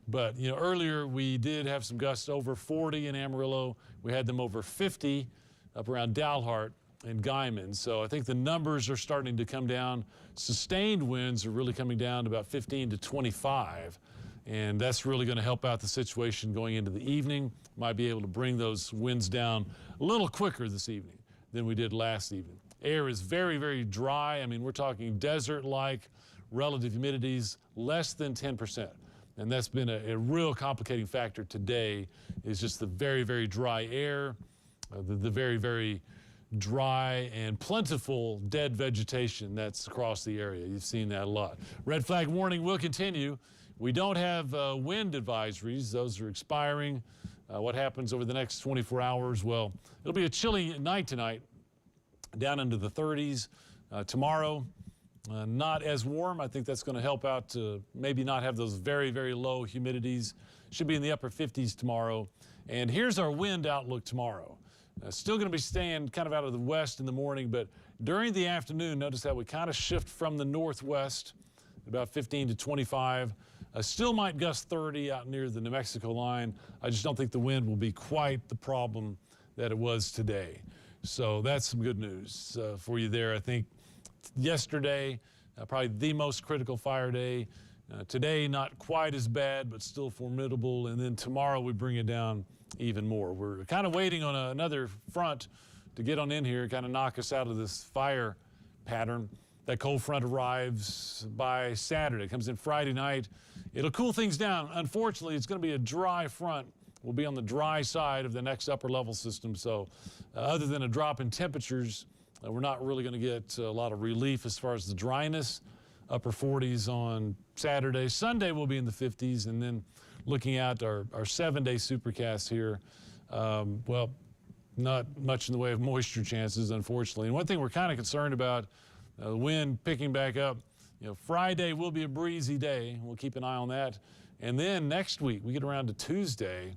But, earlier we did have some gusts over 40 in Amarillo. We had them over 50 up around Dalhart and Guyman. So I think the numbers are starting to come down. Sustained winds are really coming down to about 15 to 25. And that's really going to help out the situation going into the evening. Might be able to bring those winds down a little quicker this evening than we did last evening. Air is very, very dry. I mean, we're talking desert-like relative humidities, less than 10%. And that's been a real complicating factor today, is just the very, very dry air, the very, very dry and plentiful dead vegetation that's across the area. You've seen that a lot. Red flag warning will continue. We don't have wind advisories. Those are expiring. What happens over the next 24 hours? Well, it'll be a chilly night tonight, down into the 30s. Tomorrow, not as warm. I think that's going to help out to maybe not have those very, very low humidities. Should be in the upper 50s tomorrow. And here's our wind outlook tomorrow. Still going to be staying kind of out of the west in the morning, but during the afternoon, notice how we kind of shift from the northwest, about 15 to 25. Still might gust 30 out near the New Mexico line. I just don't think the wind will be quite the problem that it was today. So that's some good news for you there. I think yesterday, probably the most critical fire day. Today, not quite as bad, but still formidable. And then tomorrow, we bring it down even more. We're kind of waiting on another front to get on in here, kind of knock us out of this fire pattern. That cold front arrives by Saturday. It comes in Friday night. It'll cool things down. Unfortunately, it's going to be a dry front. We'll be on the dry side of the next upper level system. So other than a drop in temperatures, we're not really going to get a lot of relief as far as the dryness. Upper 40s on Saturday. Sunday will be in the 50s. And then looking at our 7-day supercast here, well, not much in the way of moisture chances, unfortunately. And one thing we're kind of concerned about, the wind picking back up. Friday will be a breezy day. We'll keep an eye on that. And then next week, we get around to Tuesday,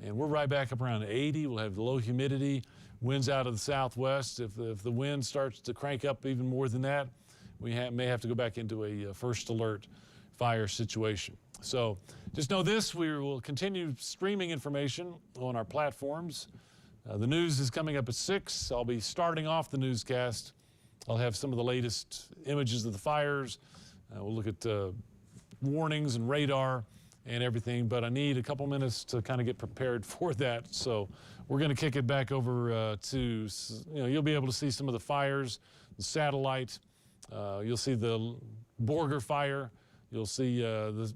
and we're right back up around 80. We'll have low humidity, winds out of the southwest. If the wind starts to crank up even more than that, we may have to go back into a first alert fire situation. So just know this, we will continue streaming information on our platforms, The news is coming up at 6. I'll be starting off the newscast. I'll have some of the latest images of the fires. We'll look at warnings and radar and everything, but I need a couple minutes to kind of get prepared for that. So we're going to kick it back over to, you'll be able to see some of the fires, the satellite. You'll see the Borger fire. You'll see the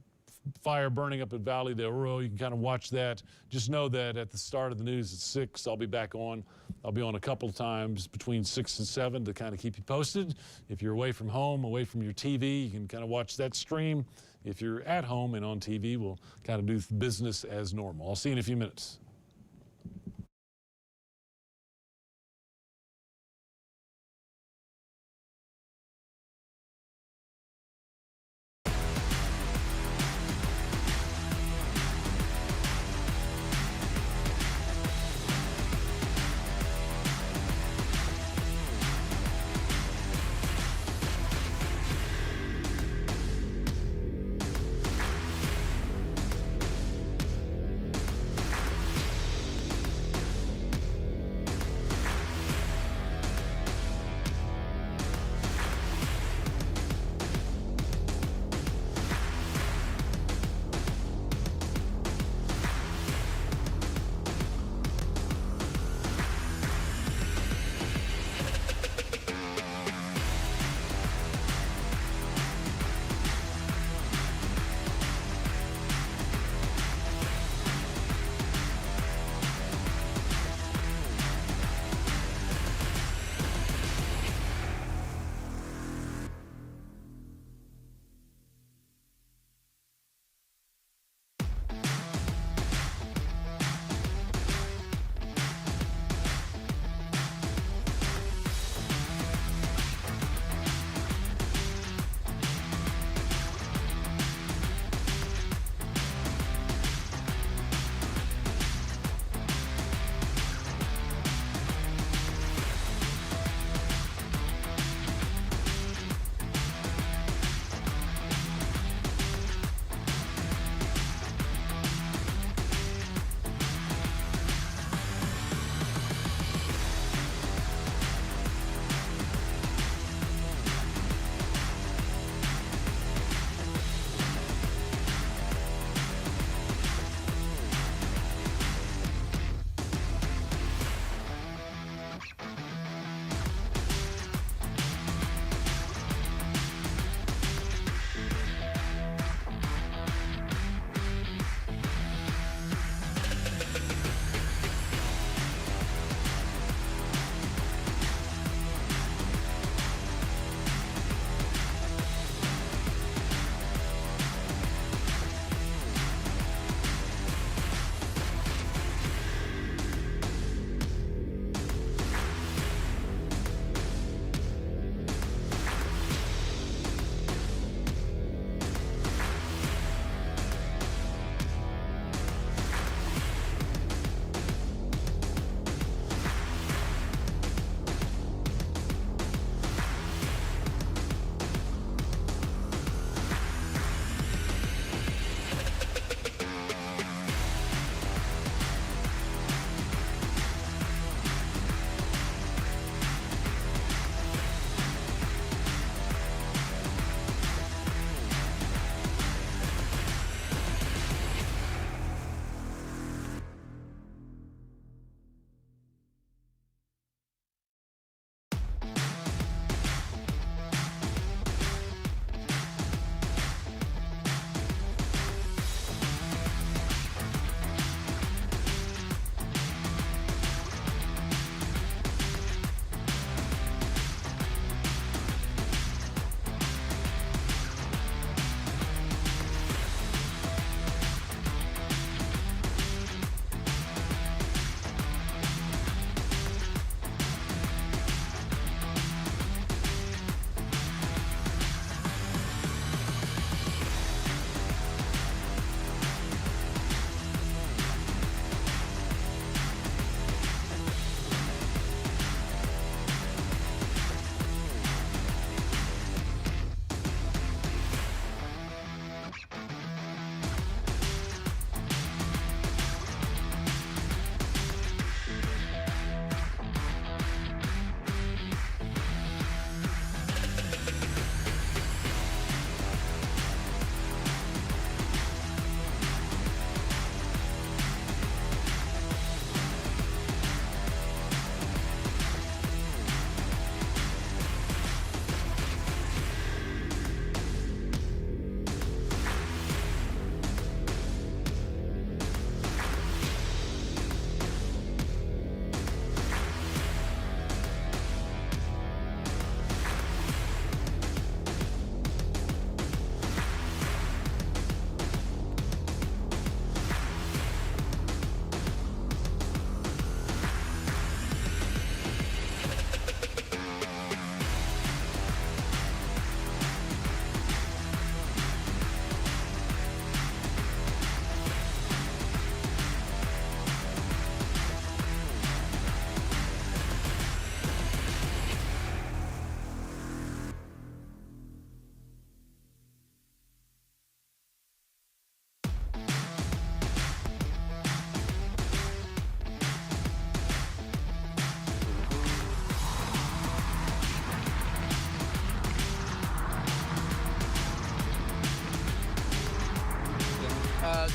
fire burning up at Valle de Oro. You can kind of watch that. Just know that at the start of the news at 6, I'll be back on. I'll be on a couple of times between 6 and 7 to kind of keep you posted. If you're away from home, away from your TV, you can kind of watch that stream. If you're at home and on TV, we'll kind of do business as normal. I'll see you in a few minutes.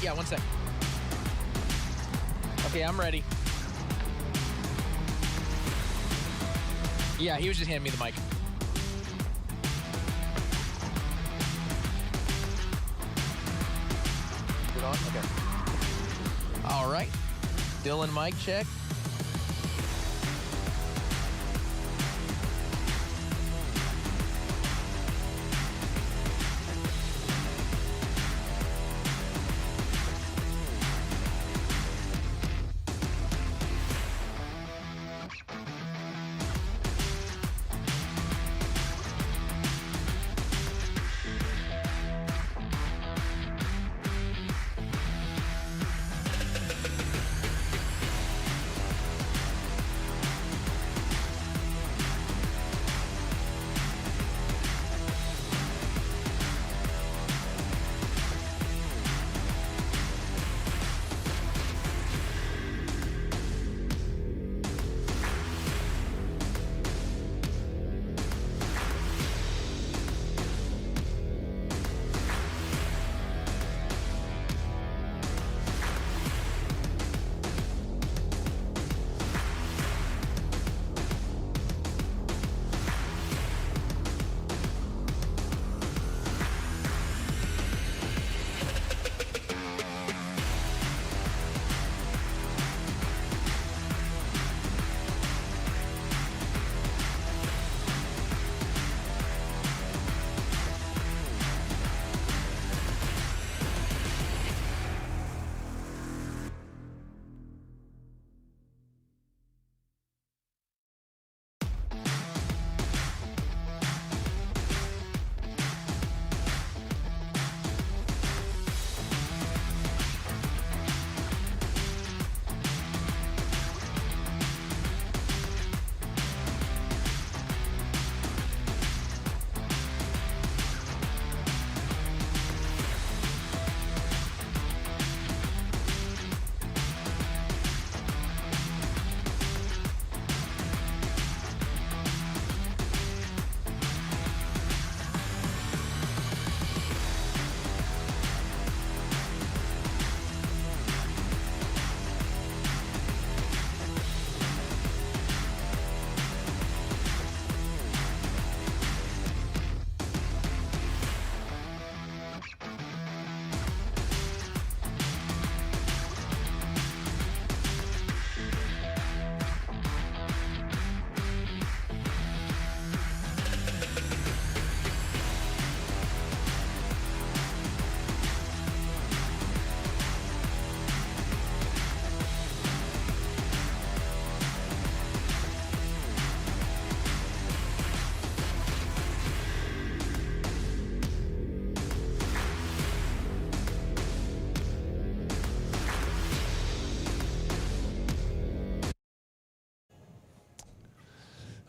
Yeah, 1 sec. Okay, I'm ready. Yeah, he was just handing me the mic. Is it on? Okay. All right. Dylan, mic check.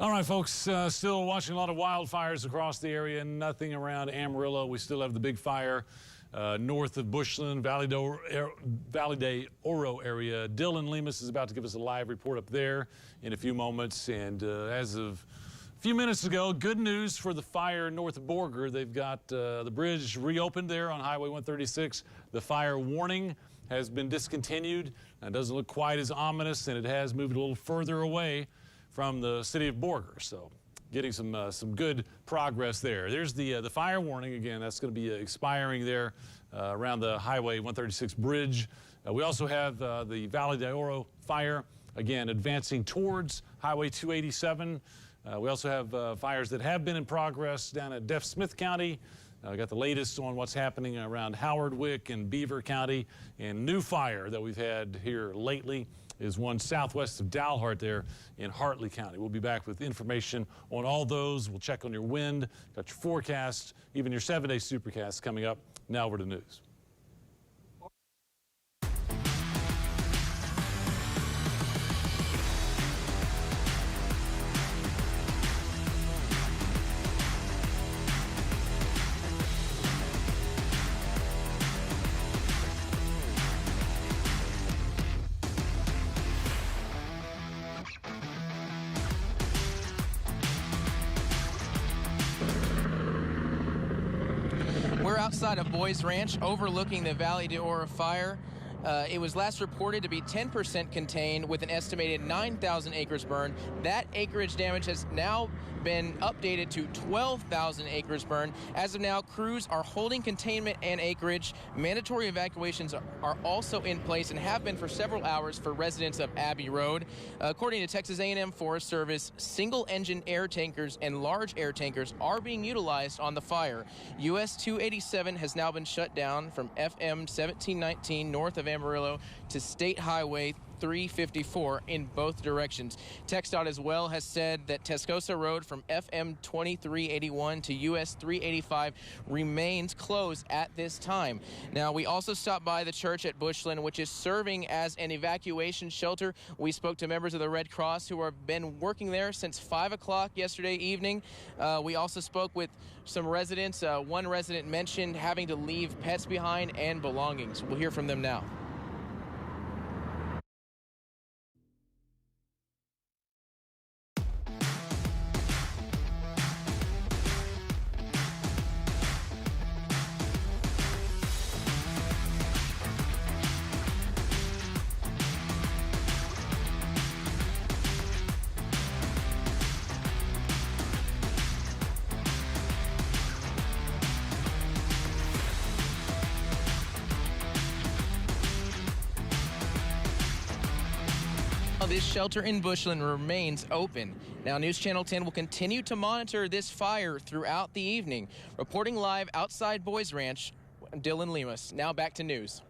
All right, folks, still watching a lot of wildfires across the area. Nothing around Amarillo. We still have the big fire north of Bushland, Valle de Oro area. Dylan Lemus is about to give us a live report up there in a few moments. And as of a few minutes ago, good news for the fire north of Borger. They've got the bridge reopened there on Highway 136. The fire warning has been discontinued. It doesn't look quite as ominous, and it has moved a little further away from the city of Borger. So getting some good progress there. There's the fire warning again. That's going to be expiring there around the Highway 136 bridge. We also have the Valle de Oro fire again advancing towards Highway 287. We also have fires that have been in progress down at Deaf Smith County. Got the latest on what's happening around Howard-Wick and Beaver County. And new fire that we've had here lately is one southwest of Dalhart there in Hartley County. We'll be back with information on all those. We'll check on your wind, got your forecast, even your 7-day supercast coming up. Now over to news. outside of Boys Ranch, overlooking the Valle de Oro fire. It was last reported to be 10% contained with an estimated 9,000 acres burned. That acreage damage has now been updated to 12,000 acres burned. As of now, crews are holding containment and acreage. Mandatory evacuations are also in place and have been for several hours for residents of Abbey Road. According to Texas A&M Forest Service, single-engine air tankers and large air tankers are being utilized on the fire. US 287 has now been shut down from FM 1719 north of Amarillo to State Highway 354 in both directions. TxDOT as well has said that Tascosa Road from FM 2381 to US 385 remains closed at this time. Now, we also stopped by the church at Bushland, which is serving as an evacuation shelter. We spoke to members of the Red Cross who have been working there since 5 o'clock yesterday evening. We also spoke with some residents. One resident mentioned having to leave pets behind and belongings. We'll hear from them now. This shelter in Bushland remains open. Now, News Channel 10 will continue to monitor this fire throughout the evening. Reporting live outside Boys Ranch, Dylan Lemus. Now back to news.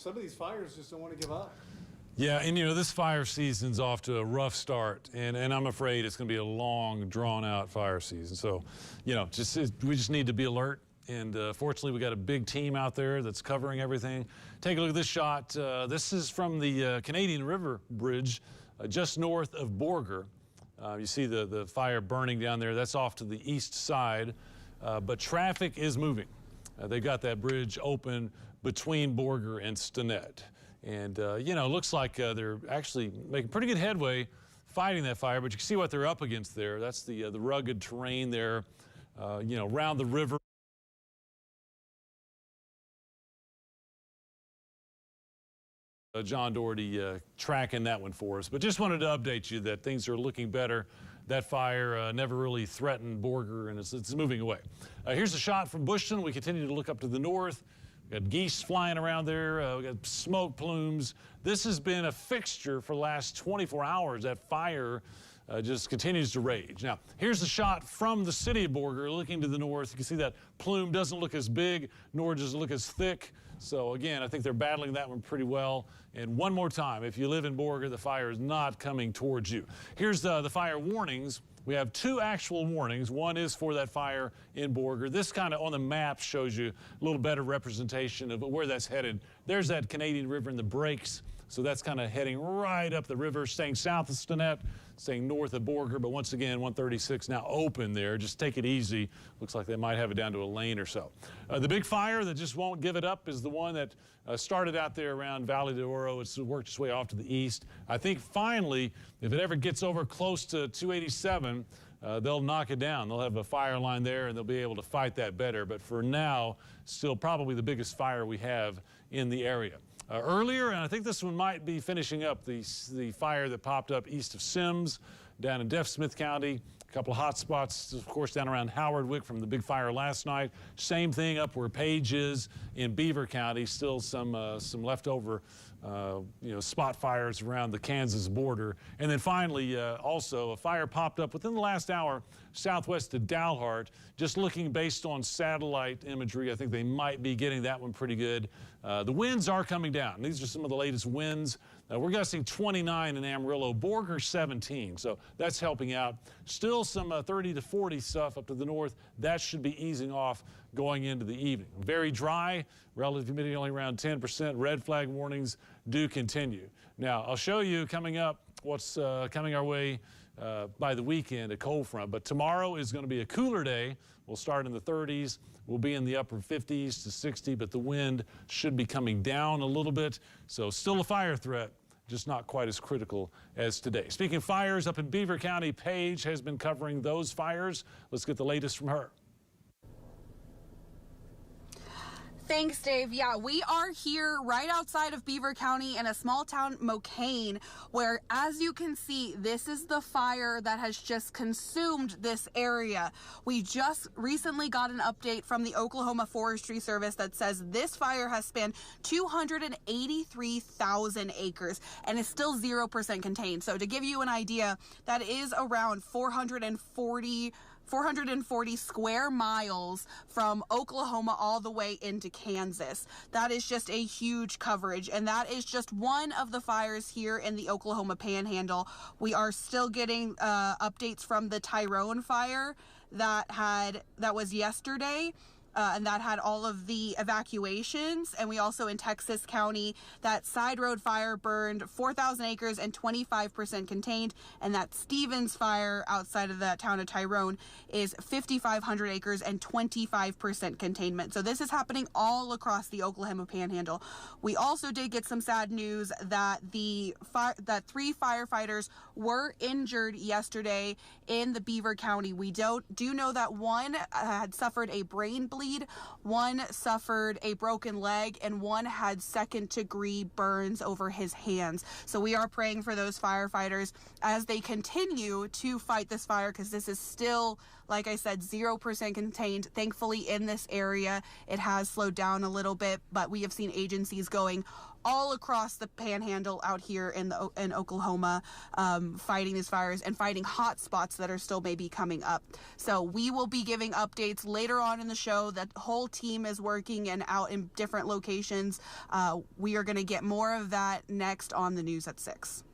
some of these fires just don't want to give up. Yeah, and this fire season's off to a rough start, and I'm afraid it's going to be a long, drawn-out fire season. So, we just need to be alert. And fortunately, we got a big team out there that's covering everything. Take a look at this shot. This is from the Canadian River Bridge, just north of Borger. You see the fire burning down there. That's off to the east side, but traffic is moving. They got that bridge open between Borger and Stinnett. And, looks like they're actually making pretty good headway fighting that fire, but you can see what they're up against there. That's the rugged terrain there, around the river. John Doherty tracking that one for us. But just wanted to update you that things are looking better. That fire never really threatened Borger, and it's moving away. Here's a shot from Bushton. We continue to look up to the north. We got geese flying around there. We got smoke plumes. This has been a fixture for the last 24 hours. That fire just continues to rage. Now, here's a shot from the city of Borger looking to the north. You can see that plume doesn't look as big, nor does it look as thick. So, again, I think they're battling that one pretty well. And one more time, if you live in Borger, the fire is not coming towards you. Here's the fire warnings. We have two actual warnings. One is for that fire in Borger. This kind of on the map shows you a little better representation of where that's headed. There's that Canadian River in the breaks. So that's kind of heading right up the river, staying south of Stinnett, staying north of Borger. But once again, 136 now open there. Just take it easy. Looks like they might have it down to a lane or so. The big fire that just won't give it up is the one that started out there around Valle de Oro. It's worked its way off to the east. I think finally, if it ever gets over close to 287, they'll knock it down. They'll have a fire line there, and they'll be able to fight that better. But for now, still probably the biggest fire we have in the area. Earlier, and I think this one might be finishing up, the fire that popped up east of Sims, down in Smith County. A couple of hot spots, of course, down around Howardwick from the big fire last night. Same thing up where Page is in Beaver County. Still some leftover, spot fires around the Kansas border. And then finally, also a fire popped up within the last hour southwest of Dalhart. Just looking based on satellite imagery, I think they might be getting that one pretty good. The winds are coming down. These are some of the latest winds. We're gusting 29 in Amarillo, Borger 17, so that's helping out. Still some 30 to 40 stuff up to the north. That should be easing off going into the evening. Very dry, relative humidity only around 10%. Red flag warnings do continue. Now, I'll show you coming up what's coming our way by the weekend, a cold front. But tomorrow is going to be a cooler day. We'll start in the 30s. We'll be in the upper 50s to 60, but the wind should be coming down a little bit. So still a fire threat, just not quite as critical as today. Speaking of fires, up in Beaver County, Paige has been covering those fires. Let's get the latest from her. Thanks, Dave. Yeah, we are here right outside of Beaver County in a small town, Mocaine, where, as you can see, this is the fire that has just consumed this area. We just recently got an update from the Oklahoma Forestry Service that says this fire has spanned 283,000 acres and is still 0% contained. So to give you an idea, that is around 440 square miles from Oklahoma all the way into Kansas. That is just a huge coverage, and that is just one of the fires here in the Oklahoma Panhandle. We are still getting updates from the Tyrone fire that was yesterday. And that had all of the evacuations. And we also in Texas County, that side road fire burned 4,000 acres and 25% contained. And that Stevens fire outside of the town of Tyrone is 5,500 acres and 25% containment. So this is happening all across the Oklahoma Panhandle. We also did get some sad news that that 3 firefighters were injured yesterday in the Beaver County. We do know that one had suffered a brain bleed, one suffered a broken leg, and one had 2nd-degree burns over his hands. So we are praying for those firefighters as they continue to fight this fire, because this is still, like I said, 0% contained. Thankfully, in this area, it has slowed down a little bit, but we have seen agencies going all across the Panhandle out here in Oklahoma, fighting these fires and fighting hot spots that are still maybe coming up. So we will be giving updates later on in the show. That whole team is working and out in different locations. We are going to get more of that next on the news at 6.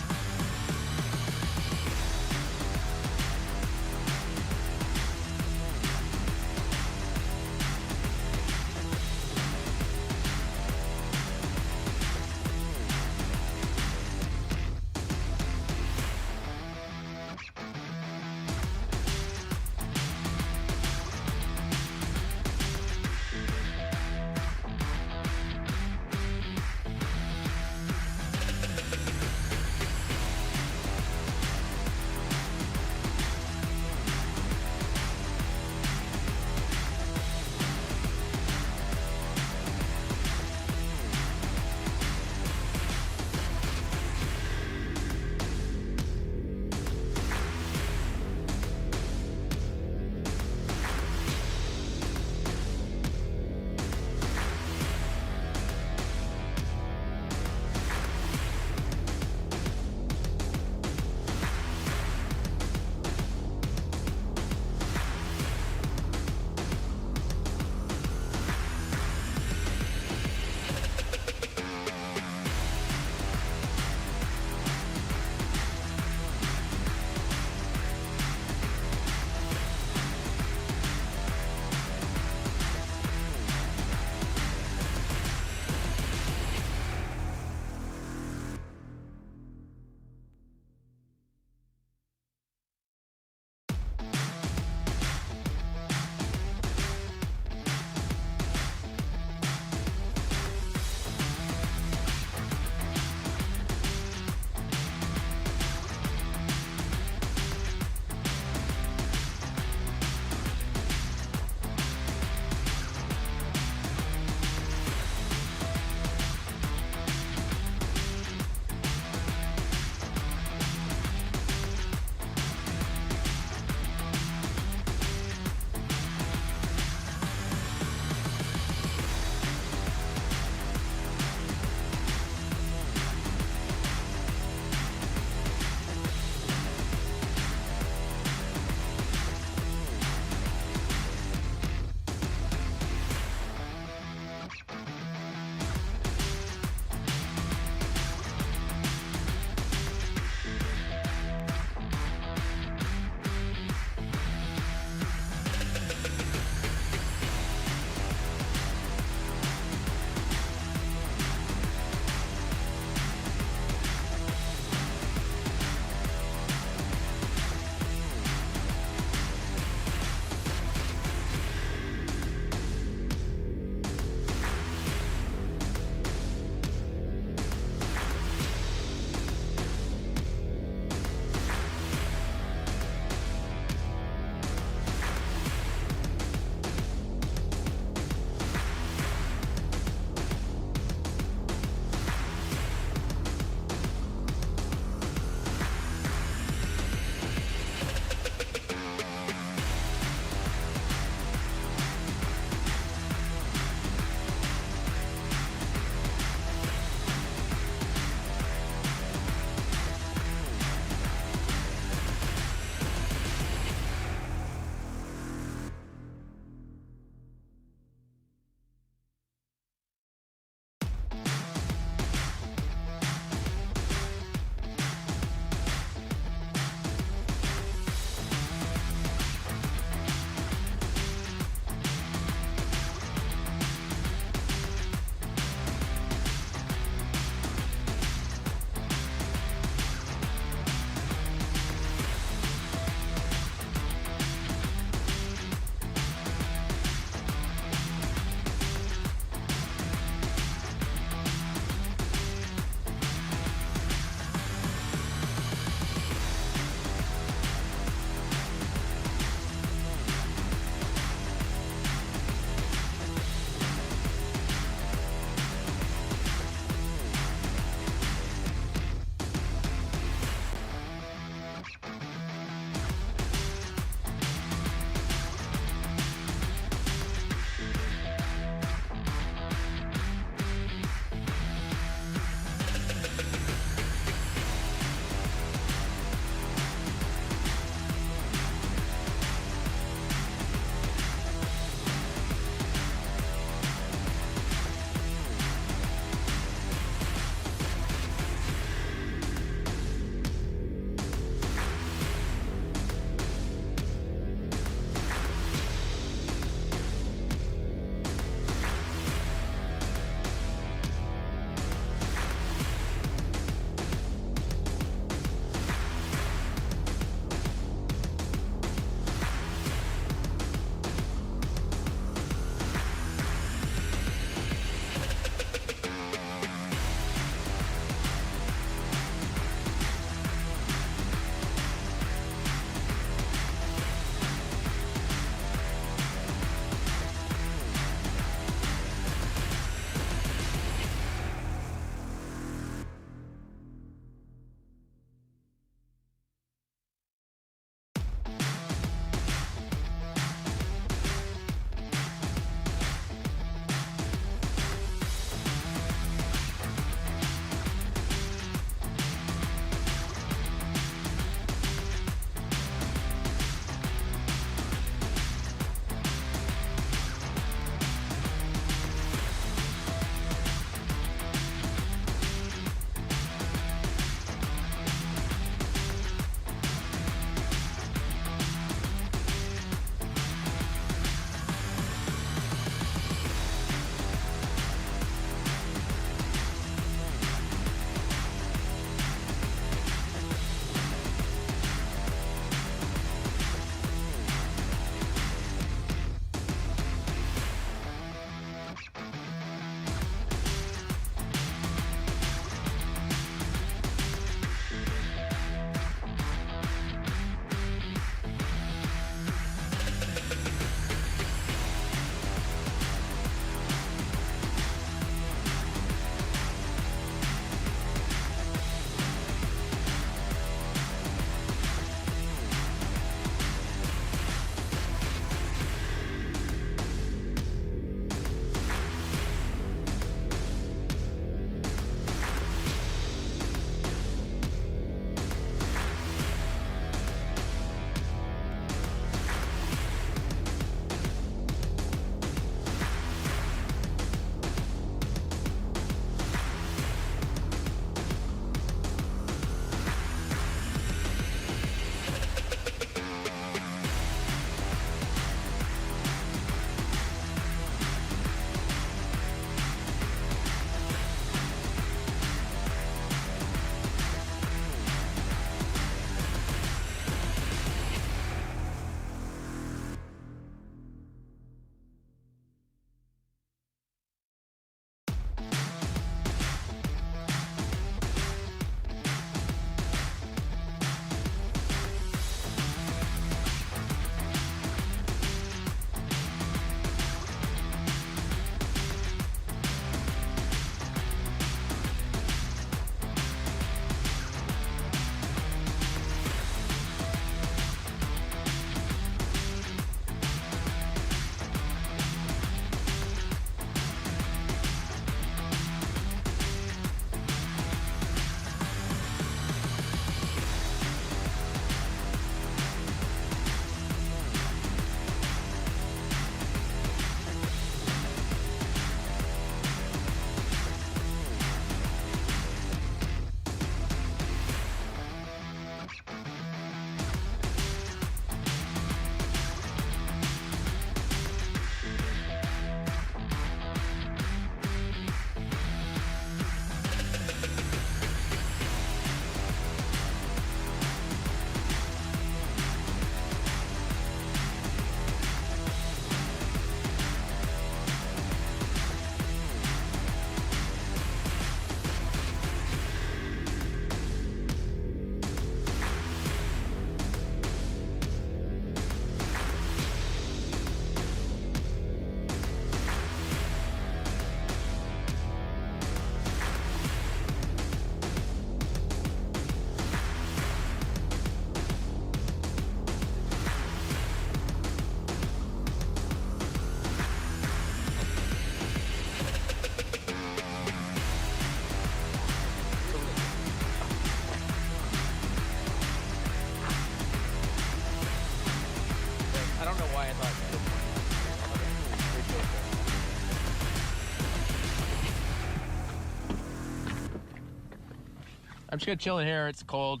I'm just gonna chill in here. It's cold.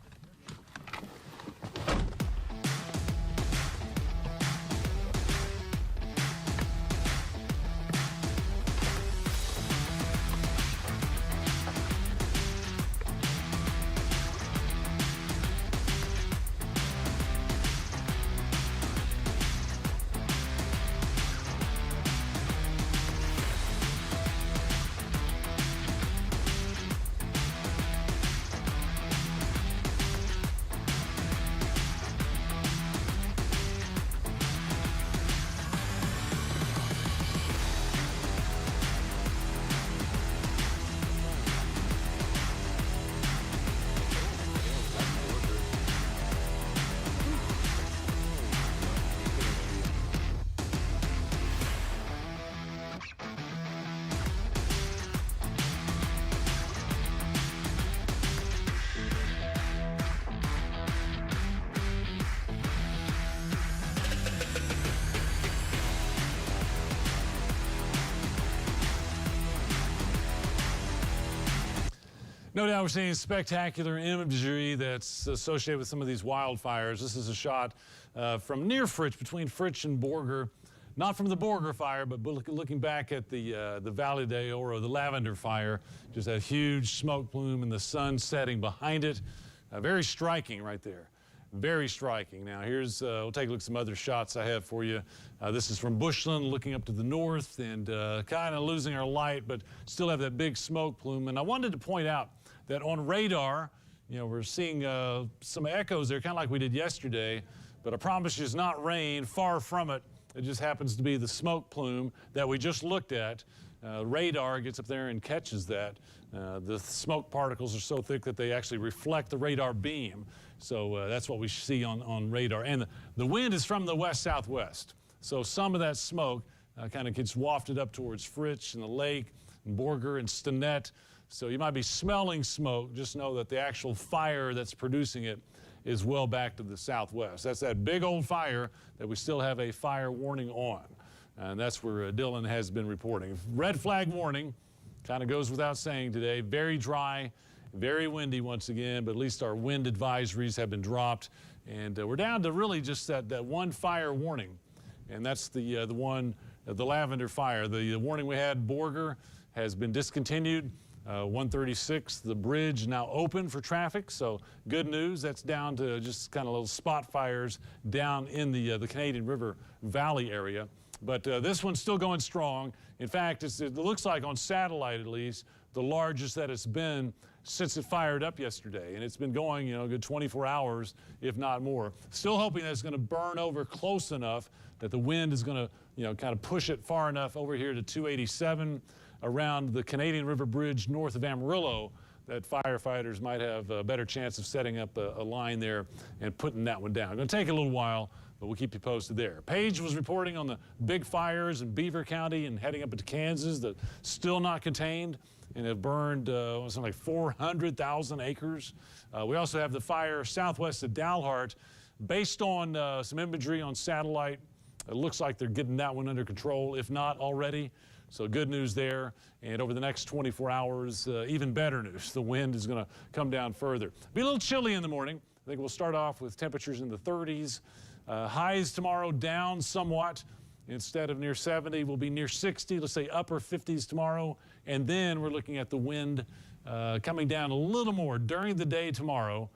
No doubt we're seeing spectacular imagery that's associated with some of these wildfires. This is a shot from near Fritch, between Fritch and Borger. Not from the Borger fire, but looking back at the Valle de Oro, the lavender fire. Just that huge smoke plume and the sun setting behind it. Very striking right there. Very striking. Now here's, we'll take a look at some other shots I have for you. This is from Bushland, looking up to the north and kind of losing our light, but still have that big smoke plume. And I wanted to point out that on radar, you know, we're seeing some echoes there, kind of like we did yesterday, but I promise you it's not rain, far from it. It just happens to be the smoke plume that we just looked at. Radar gets up there and catches that. The smoke particles are so thick that they actually reflect the radar beam. So that's what we see on radar. And the wind is from the west-southwest. So some of that smoke kind of gets wafted up towards Fritch and the lake and Borger and Stinnett. So you might be smelling smoke. Just know that the actual fire that's producing it is well back to the southwest. That's that big old fire that we still have a fire warning on. And that's where Dylan has been reporting. Red flag warning, kind of goes without saying today. Very dry, very windy once again, but at least our wind advisories have been dropped. And we're down to really just that one fire warning. And that's the one, the lavender fire. The warning we had, Borger, has been discontinued. 136, the bridge now open for traffic, so good news. That's down to just kind of little spot fires down in the Canadian River Valley area. But this one's still going strong. In fact, it looks like on satellite at least, the largest that it's been since it fired up yesterday. And it's been going, you know, a good 24 hours, if not more. Still hoping that it's going to burn over close enough that the wind is going to, you know, kind of push it far enough over here to 287 around the Canadian River Bridge north of Amarillo, that firefighters might have a better chance of setting up a line there and putting that one down. It's going to take a little while, but we'll keep you posted there. Paige was reporting on the big fires in Beaver County and heading up into Kansas that still not contained and have burned something like 400,000 acres. We also have the fire southwest of Dalhart. Based on some imagery on satellite, it looks like they're getting that one under control, if not already. So good news there. And over the next 24 hours, even better news. The wind is going to come down further. Be a little chilly in the morning. I think we'll start off with temperatures in the 30s. Highs tomorrow down somewhat. Instead of near 70, we'll be near 60. Let's say upper 50s tomorrow. And then we're looking at the wind coming down a little more during the day tomorrow.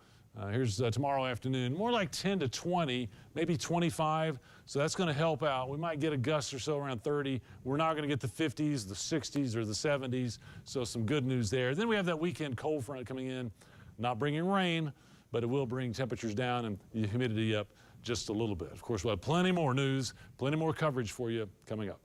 Here's tomorrow afternoon, more like 10 to 20, maybe 25. So that's going to help out. We might get a gust or so around 30. We're not going to get the 50s, the 60s, or the 70s. So some good news there. Then we have that weekend cold front coming in, not bringing rain, but it will bring temperatures down and the humidity up just a little bit. Of course, we'll have plenty more news, plenty more coverage for you coming up.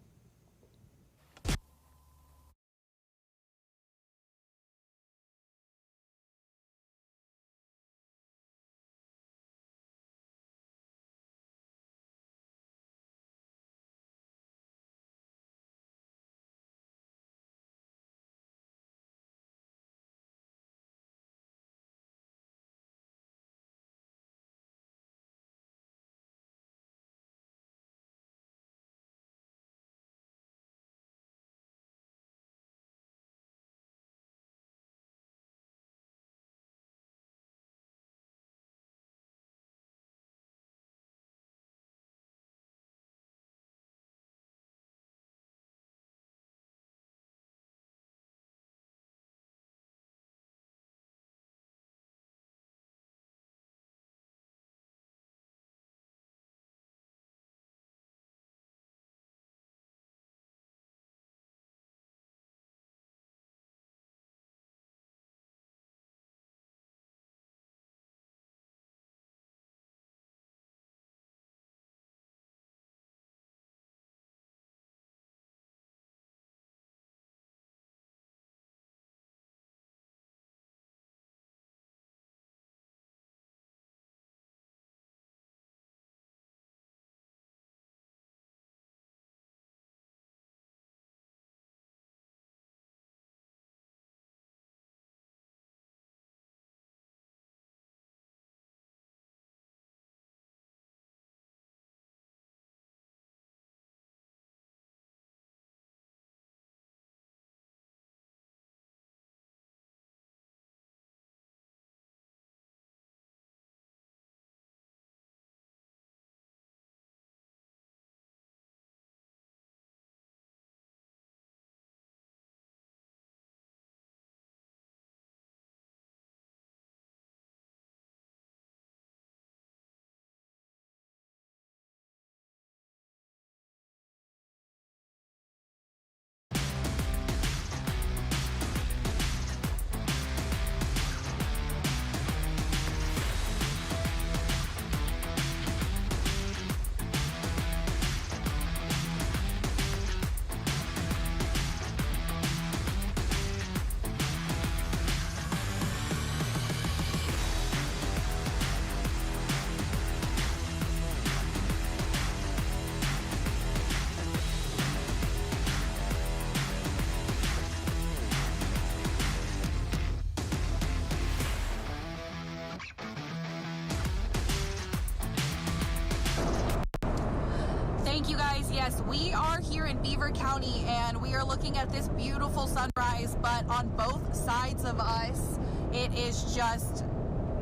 Thank you, guys. Yes, we are here in Beaver County, and we are looking at this beautiful sunrise, but on both sides of us, it is just,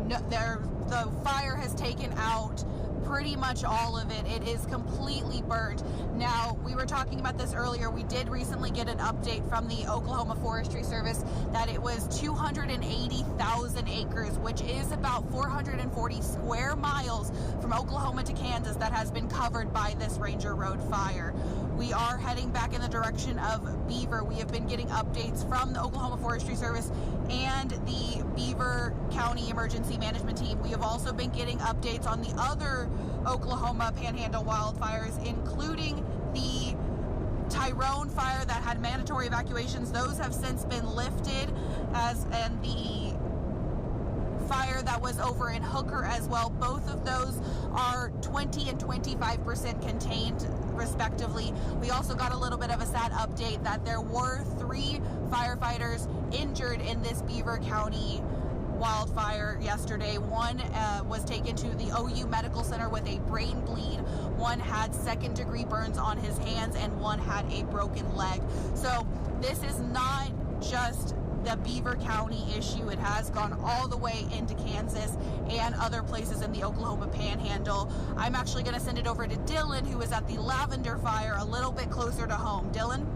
the fire has taken out pretty much all of it. It is completely burnt. Now, we were talking about this earlier. We did recently get an update from the Oklahoma Forestry Service that it was 280,000 acres, which is about 440 square miles from Oklahoma to Kansas that has been covered by this Ranger Road fire. We are heading back in the direction of Beaver. We have been getting updates from the Oklahoma Forestry Service and the Beaver County Emergency Management Team. We have also been getting updates on the other Oklahoma Panhandle wildfires, including the Tyrone fire that had mandatory evacuations. Those have since been lifted, and the fire that was over in Hooker as well. Both of those are 20 and 25% contained, respectively. We also got a little bit of a sad update that there were 3 firefighters injured in this Beaver County wildfire yesterday. One was taken to the OU Medical Center with a brain bleed. One had second-degree burns on his hands, and one had a broken leg. So this is not just the Beaver County issue. It has gone all the way into Kansas and other places in the Oklahoma Panhandle. I'm actually going to send it over to Dylan, who is at the Lavender fire a little bit closer to home. Dylan?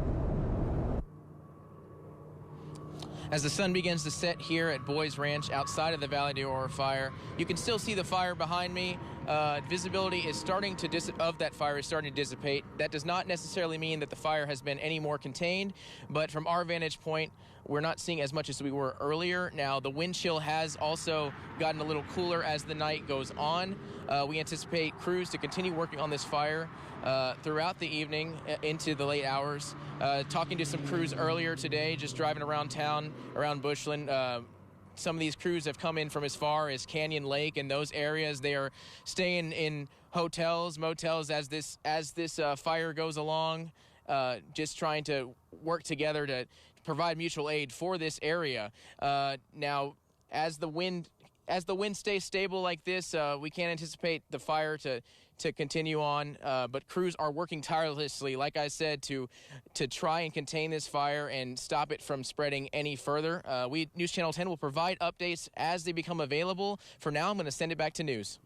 As the sun begins to set here at Boys Ranch outside of the Valle fire, you can still see the fire behind me. Visibility is starting to of that fire is starting to dissipate. That does not necessarily mean that the fire has been any more contained, but from our vantage point, we're not seeing as much as we were earlier. Now, the wind chill has also gotten a little cooler as the night goes on. We anticipate crews to continue working on this fire throughout the evening into the late hours. Talking to some crews earlier today, just driving around town, around Bushland, some of these crews have come in from as far as Canyon Lake and those areas. They are staying in hotels, motels as this fire goes along, just trying to work together to provide mutual aid for this area. Now, as the wind stays stable like this, we can't anticipate the fire to continue on, but crews are working tirelessly, like I said, to try and contain this fire and stop it from spreading any further. News Channel 10 will provide updates as they become available. For now, I'm going to send it back to News.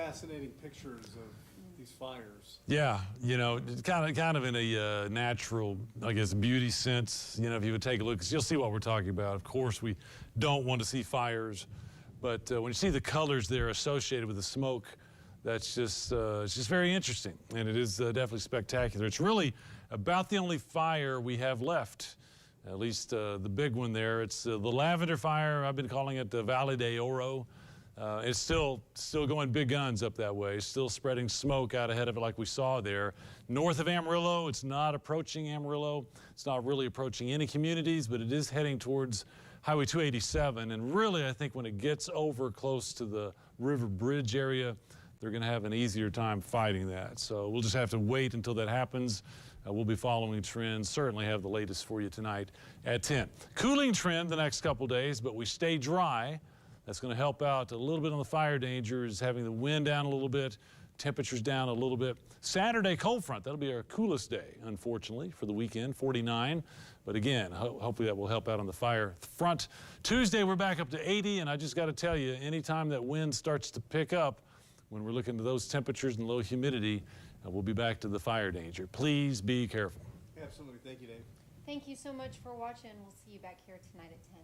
fascinating pictures of these fires. Yeah, you know, kind of in a natural, I guess, beauty sense. You know, if you would take a look, 'cause you'll see what we're talking about. Of course, we don't want to see fires, but when you see the colors there associated with the smoke, that's just it's just very interesting, and it is definitely spectacular. It's really about the only fire we have left, at least the big one there. It's the lavender fire. I've been calling it the Valle de Oro. It's still going big guns up that way, still spreading smoke out ahead of it like we saw there. North of Amarillo, it's not approaching Amarillo. It's not really approaching any communities, but it is heading towards Highway 287. And really, I think when it gets over close to the River Bridge area, they're going to have an easier time fighting that. So we'll just have to wait until that happens. We'll be following trends, certainly have the latest for you tonight at 10. Cooling trend the next couple days, but we stay dry. That's going to help out a little bit on the fire dangers, having the wind down a little bit, temperatures down a little bit. Saturday, cold front. That'll be our coolest day, unfortunately, for the weekend, 49. But again, hopefully that will help out on the fire front. Tuesday, we're back up to 80, and I just got to tell you, anytime that wind starts to pick up, when we're looking at those temperatures and low humidity, we'll be back to the fire danger. Please be careful. Absolutely. Thank you, Dave. Thank you so much for watching. We'll see you back here tonight at 10.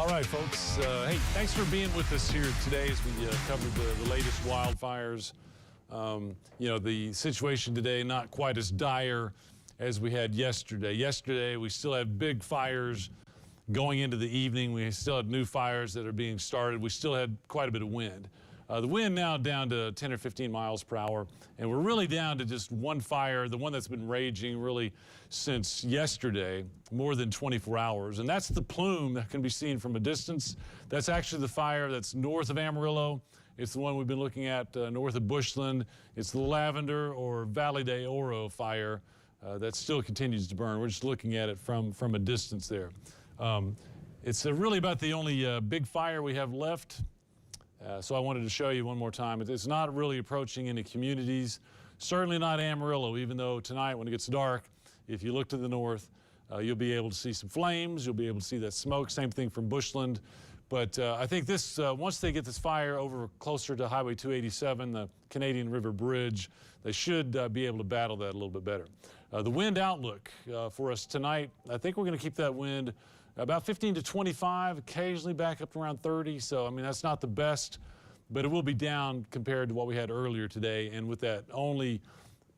All right, folks. Hey, thanks for being with us here today as we covered the latest wildfires. You know, the situation today not quite as dire as we had yesterday. Yesterday, we still had big fires going into the evening. We still had new fires that are being started. We still had quite a bit of wind. The wind now down to 10 or 15 miles per hour, and we're really down to just one fire, the one that's been raging really since yesterday, more than 24 hours, and that's the plume that can be seen from a distance. That's actually the fire that's north of Amarillo. It's the one we've been looking at north of Bushland. It's the Lavender or Valle de Oro fire that still continues to burn. We're just looking at it from a distance there. It's really about the only big fire we have left. So I wanted to show you one more time. It's not really approaching any communities, certainly not Amarillo, even though tonight when it gets dark, if you look to the north, you'll be able to see some flames, you'll be able to see that smoke, same thing from Bushland. But I think this, once they get this fire over closer to Highway 287, the Canadian River Bridge, they should be able to battle that a little bit better. The wind outlook for us tonight, I think we're going to keep that wind about 15 to 25, occasionally back up to around 30. So, I mean, that's not the best, but it will be down compared to what we had earlier today. And with that only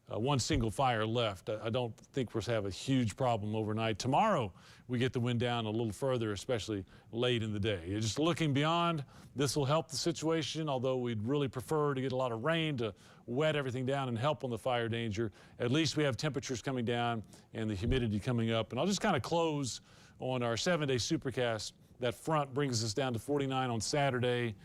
one single fire left, I don't think we'll have a huge problem overnight. Tomorrow, we get the wind down a little further, especially late in the day. Just looking beyond, this will help the situation, although we'd really prefer to get a lot of rain to wet everything down and help on the fire danger. At least we have temperatures coming down and the humidity coming up. And I'll just kind of close on our 7-day supercast. That front brings us down to 49 on Saturday,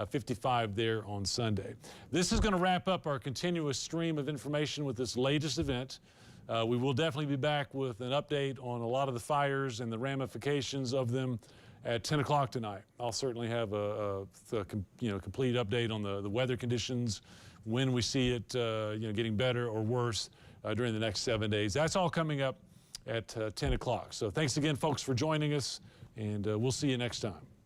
55 there on Sunday. This is going to wrap up our continuous stream of information with this latest event. We will definitely be back with an update on a lot of the fires and the ramifications of them at 10 o'clock tonight. I'll certainly have a complete update on the weather conditions, when we see it getting better or worse during the next 7 days. That's all coming up at 10 o'clock. So thanks again, folks, for joining us, and we'll see you next time.